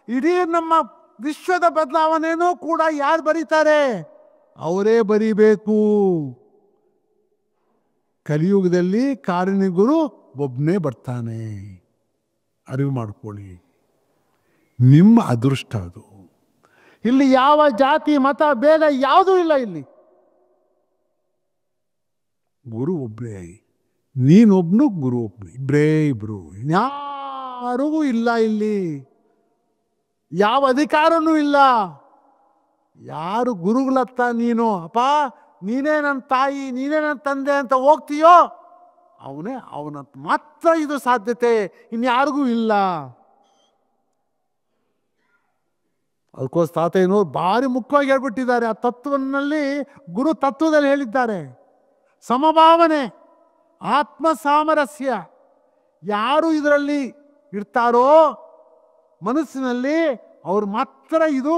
ಇಡೀ ನಮ್ಮ ವಿಶ್ವದ ಬದಲಾವಣೆನೂ ಕೂಡ ಯಾರು ಬರೀತಾರೆ? ಅವರೇ ಬರೀಬೇಕು. ಕಲಿಯುಗದಲ್ಲಿ ಕಾರುಣ್ಯ ಗುರು ಒಬ್ಬನೇ ಬರ್ತಾನೆ. ಅರಿವು ಮಾಡ್ಕೊಳ್ಳಿ. ನಿಮ್ಮ ಅದೃಷ್ಟ ಅದು. ಇಲ್ಲಿ ಯಾವ ಜಾತಿ ಮತ ಭೇದ ಯಾವುದೂ ಇಲ್ಲ. ಇಲ್ಲಿ ಗುರು ಒಬ್ಬರೇ. ನೀನೊಬ್ನು, ಗುರು ಒಬ್ಬನು, ಇಬ್ರು. ಯಾರಿಗೂ ಇಲ್ಲ ಇಲ್ಲಿ. ಯಾವ ಅಧಿಕಾರನೂ ಇಲ್ಲ. ಯಾರು ಗುರುಗಳತ್ತ ನೀನು ಅಪ್ಪ ನೀನೇ ನನ್ನ ತಾಯಿ, ನೀನೇ ನನ್ನ ತಂದೆ ಅಂತ ಹೋಗ್ತೀಯೋ ಅವನ ಮಾತ್ರ ಇದು ಸಾಧ್ಯತೆ, ಇನ್ಯಾರಿಗೂ ಇಲ್ಲ. ಅದಕ್ಕೋಸ್ಕರ ತಾತಯ್ಯನವರು ಭಾರಿ ಮುಖ್ಯವಾಗಿ ಹೇಳ್ಬಿಟ್ಟಿದ್ದಾರೆ. ಆ ತತ್ವದಲ್ಲಿ, ಗುರು ತತ್ವದಲ್ಲಿ ಹೇಳಿದ್ದಾರೆ, ಸಮಭಾವನೆ, ಆತ್ಮ ಸಾಮರಸ್ಯ. ಯಾರು ಇದರಲ್ಲಿ ಇರ್ತಾರೋ ಮನಸ್ಸಿನಲ್ಲಿ ಅವ್ರು ಮಾತ್ರ ಇದು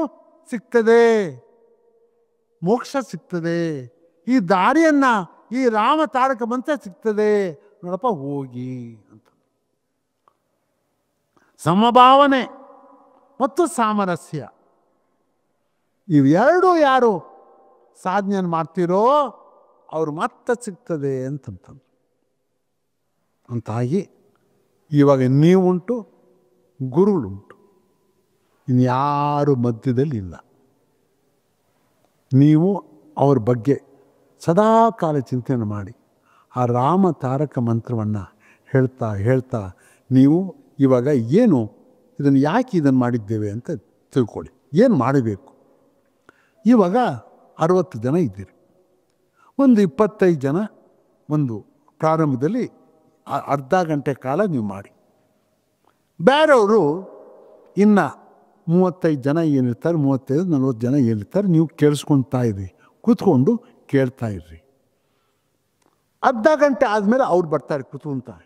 ಸಿಗ್ತದೆ, ಮೋಕ್ಷ ಸಿಗ್ತದೆ. ಈ ದಾರಿಯನ್ನ, ಈ ರಾಮ ತಾರಕ ಮಂತ್ರ ಸಿಗ್ತದೆ. ನೋಡಪ್ಪ ಹೋಗಿ ಅಂತ. ಸಮಭಾವನೆ ಮತ್ತು ಸಾಮರಸ್ಯ. ಇವೆರಡೂ ಯಾರು ಸಾಧನೆಯನ್ನು ಮಾಡ್ತೀರೋ ಅವ್ರು ಮತ್ತೆ ಸಿಗ್ತದೆ ಅಂತಂತಂದು. ಅಂತಾಗಿ ಇವಾಗ ನೀವುಂಟು, ಗುರುಗಳುಂಟು, ಇನ್ಯಾರು ಮಧ್ಯದಲ್ಲಿ ಇಲ್ಲ. ನೀವು ಅವ್ರ ಬಗ್ಗೆ ಸದಾ ಕಾಲ ಚಿಂತನೆ ಮಾಡಿ ಆ ರಾಮ ತಾರಕ ಮಂತ್ರವನ್ನು ಹೇಳ್ತಾ ಹೇಳ್ತಾ ನೀವು ಇವಾಗ ಏನು ಇದನ್ನು ಯಾಕೆ ಇದನ್ನು ಮಾಡಿದ್ದೇವೆ ಅಂತ ತಿಳ್ಕೊಳ್ಳಿ. ಏನು ಮಾಡಬೇಕು? ಇವಾಗ 60 ಜನ ಇದ್ದೀರಿ. ಒಂದು 25 ಜನ ಒಂದು ಪ್ರಾರಂಭದಲ್ಲಿ ಅರ್ಧ ಗಂಟೆ ಕಾಲ ನೀವು ಮಾಡಿ. ಬೇರೆಯವರು ಇನ್ನು 35 ಜನ ಏನಿರ್ತಾರೆ, 35-40 ಜನ ಏನಿರ್ತಾರೆ, ನೀವು ಕೇಳಿಸ್ಕೊಳ್ತಾ ಇರ್ರಿ, ಕೂತ್ಕೊಂಡು ಕೇಳ್ತಾ ಇರ್ರಿ. ಅರ್ಧ ಗಂಟೆ ಆದಮೇಲೆ ಅವ್ರು ಬರ್ತಾರೆ ಕೂತ್ಕೊಂತಾರೆ,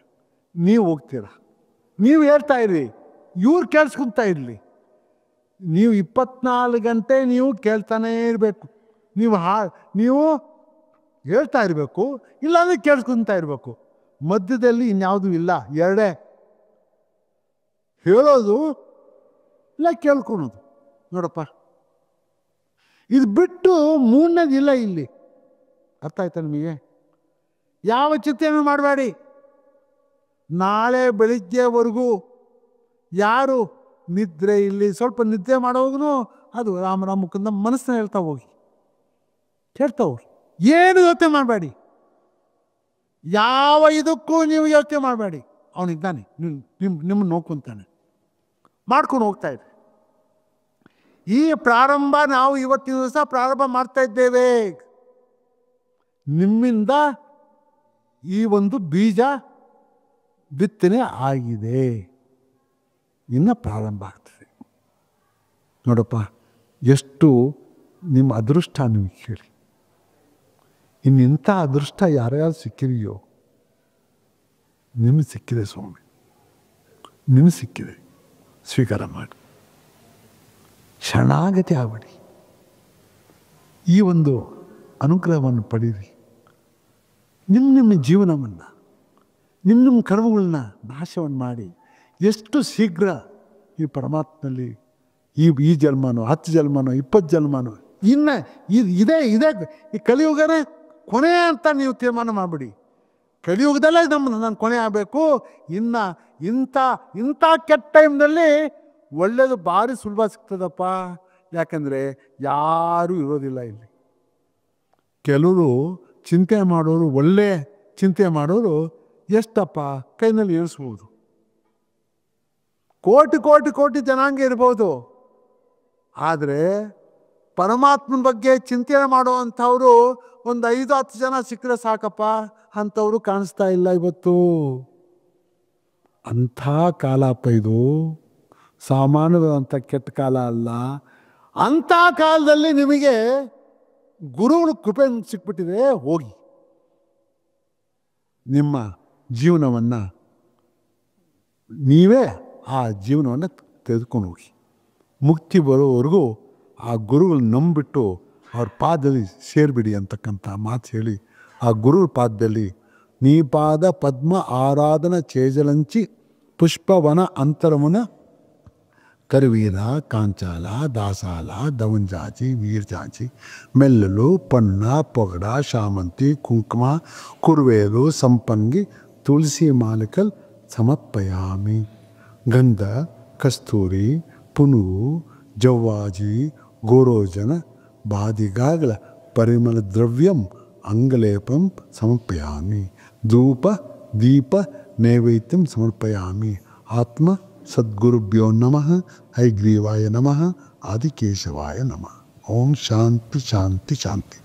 ನೀವು ಹೋಗ್ತೀರ. ನೀವು ಹೇಳ್ತಾ ಇರ್ರಿ, ಇವ್ರು ಕೇಳಿಸ್ಕೊತಾ ಇರಲಿ. ನೀವು 24 ಗಂಟೆ ನೀವು ಕೇಳ್ತಾನೇ ಇರಬೇಕು. ನೀವು ಹೇಳ್ತಾ ಇರಬೇಕು, ಇಲ್ಲಾಂದರೆ ಕೇಳಿಸ್ಕೊತಾ ಇರಬೇಕು. ಮಧ್ಯದಲ್ಲಿ ಇನ್ಯಾವುದೂ ಇಲ್ಲ. ಎರಡೇ, ಹೇಳೋದು ಇಲ್ಲ ಕೇಳ್ಕೊಳೋದು. ನೋಡಪ್ಪ, ಇದು ಬಿಟ್ಟು ಮೂರನೇದಿಲ್ಲ ಇಲ್ಲಿ. ಅರ್ಥ ಆಯ್ತಾ ನಿಮಗೆ? ಯಾವ ಚಿಂತೆಯನ್ನು ಮಾಡಬೇಡಿ. ನಾಳೆ ಬೆಳಿಗ್ಗೆವರೆಗೂ ಯಾರು ನಿದ್ರೆ ಇಲ್ಲಿ ಸ್ವಲ್ಪ ನಿದ್ರೆ ಮಾಡೋವಾಗೂ ಅದು ರಾಮ ಮುಖಂದ ಮನಸ್ಸನ್ನ ಹೇಳ್ತಾ ಹೋಗಿ. ಏನು ಯೋಚನೆ ಮಾಡಬೇಡಿ. ಯಾವ ಇದಕ್ಕೂ ನೀವು ಯೋಚನೆ ಮಾಡಬೇಡಿ. ಅವನಿದ್ದಾನೆ, ನಿಮ್ಮನ್ನು ನೋಡ್ಕೊತಾನೆ, ಮಾಡ್ಕೊಂಡು ಹೋಗ್ತಾ ಇದೆ. ಈ ಪ್ರಾರಂಭ ನಾವು ಇವತ್ತಿನ ದಿವಸ ಪ್ರಾರಂಭ ಮಾಡ್ತಾ ಇದ್ದೇವೆ. ನಿಮ್ಮಿಂದ ಈ ಒಂದು ಬೀಜ ಬಿತ್ತನೆ ಆಗಿದೆ, ಇನ್ನು ಪ್ರಾರಂಭ ಆಗ್ತದೆ. ನೋಡಪ್ಪ, ಎಷ್ಟು ನಿಮ್ಮ ಅದೃಷ್ಟ ನೀವು ಕೇಳಿ. ಇನ್ನಿಂಥ ಅದೃಷ್ಟ ಯಾರ್ಯಾರು ಸಿಕ್ಕಿದೆಯೋ ನಿಮಗೆ ಸಿಕ್ಕಿದೆ ಸ್ವಾಮಿ, ನಿಮಗೆ ಸಿಕ್ಕಿದೆ. ಸ್ವೀಕಾರ ಮಾಡಿ, ಶರಣಾಗತಿ ಆಗಬೇಡಿ. ಈ ಒಂದು ಅನುಗ್ರಹವನ್ನು ಪಡೀರಿ. ನಿಮ್ಮ ಜೀವನವನ್ನು, ನಿಮ್ಮ ಕರ್ಮಗಳನ್ನ ನಾಶವನ್ನು ಮಾಡಿ ಎಷ್ಟು ಶೀಘ್ರ ಈ ಪರಮಾತ್ಮನಲ್ಲಿ ಈ ಜನ್ಮನೋ 10 ಜನ್ಮನೋ 20 ಜನ್ಮನೋ ಇನ್ನು ಇದೇ ಈ ಕಲಿಯುಗನೇ ಕೊನೆ ಅಂತ ನೀವು ತೀರ್ಮಾನ ಮಾಡಿಬಿಡಿ. ಕಲಿಯುಗದಲ್ಲೇ ನಾನು ಕೊನೆ ಆಗಬೇಕು. ಇನ್ನು ಇಂಥ ಕೆಟ್ಟ ಟೈಮ್ನಲ್ಲಿ ಒಳ್ಳೆಯದು ಭಾರಿ ಸುಲಭ ಸಿಗ್ತದಪ್ಪ. ಯಾಕಂದರೆ ಯಾರೂ ಇರೋದಿಲ್ಲ ಇಲ್ಲಿ. ಕೆಲವರು ಚಿಂತೆ ಮಾಡೋರು, ಒಳ್ಳೆ ಚಿಂತೆ ಮಾಡೋರು ಎಷ್ಟಪ್ಪ ಕೈನಲ್ಲಿ ಏರಿಸ್ಬೋದು. ಕೋಟಿ ಜನಾಂಗ ಇರ್ಬೋದು. ಆದರೆ ಪರಮಾತ್ಮನ ಬಗ್ಗೆ ಚಿಂತನೆ ಮಾಡುವಂಥವರು ಒಂದು 5-10 ಜನ ಸಿಕ್ಕರೆ ಸಾಕಪ್ಪ. ಅಂಥವರು ಕಾಣಿಸ್ತಾ ಇಲ್ಲ ಇವತ್ತು. ಅಂಥ ಕಾಲಪ್ಪ ಇದು, ಸಾಮಾನ್ಯವಾದಂಥ ಕೆಟ್ಟ ಕಾಲ ಅಲ್ಲ. ಅಂಥ ಕಾಲದಲ್ಲಿ ನಿಮಗೆ ಗುರುಗಳ ಕೃಪೆ ಸಿಕ್ಬಿಟ್ಟಿದೆ. ಹೋಗಿ ನಿಮ್ಮ ಜೀವನವನ್ನು ನೀವೇ ಆ ಜೀವನವನ್ನು ತೆಗೆದುಕೊಂಡು ಹೋಗಿ. ಮುಕ್ತಿ ಬರೋವರೆಗೂ ಆ ಗುರುಗಳು ನಂಬಿಬಿಟ್ಟು ಅವ್ರ ಪಾದದಲ್ಲಿ ಸೇರಿಬಿಡಿ ಅಂತಕ್ಕಂಥ ಮಾತು ಹೇಳಿ, ಆ ಗುರುಗಳ ಪಾದದಲ್ಲಿ ನೀ ಪಾದ ಪದ್ಮ ಆರಾಧನ ಚೇಜಲಂಚಿ ಪುಷ್ಪವನ ಅಂತರಮುನ ಕರುವೀರ ಕಾಂಚಾಲ ದಾಸಾಲ ದವಂಜಾಚಿ ವೀರ್ಜಾಚಿ ಮೆಲ್ಲಲು ಪನ್ನ ಪೊಗಡ ಶಾಮಂತಿ ಕುಂಕುಮ ಕುರುವೇಲು ಸಂಪಂಗಿ ತುಳಸಿ ಮಾಲಕಲ್ ಸಮರ್ಪಯಾಮಿ. ಗಂಧ ಕಸ್ತೂರಿ ಪುನುಗು ಜವ್ವಾಜಿ ಗೋರೋಜನ ಬಾದಿಗಾಗಲ ಪರಿಮಳ ದ್ರವ್ಯಂ ಅಂಗಲೇಪಂ ಸಮರ್ಪಯಾಮಿ. ಧೂಪ ದೀಪ ನೈವೇದ್ಯಂ ಸಮರ್ಪಯಾಮಿ. ಆತ್ಮ ಸದ್ಗುರುಭ್ಯೋ ನಮಃ. ಹೈಗ್ರೀವಾಯ ನಮಃ. ಆದಿಕೇಶವಾಯ ನಮಃ. ಓಂ ಶಾಂತಿ ಶಾಂತಿ ಶಾಂತಿ.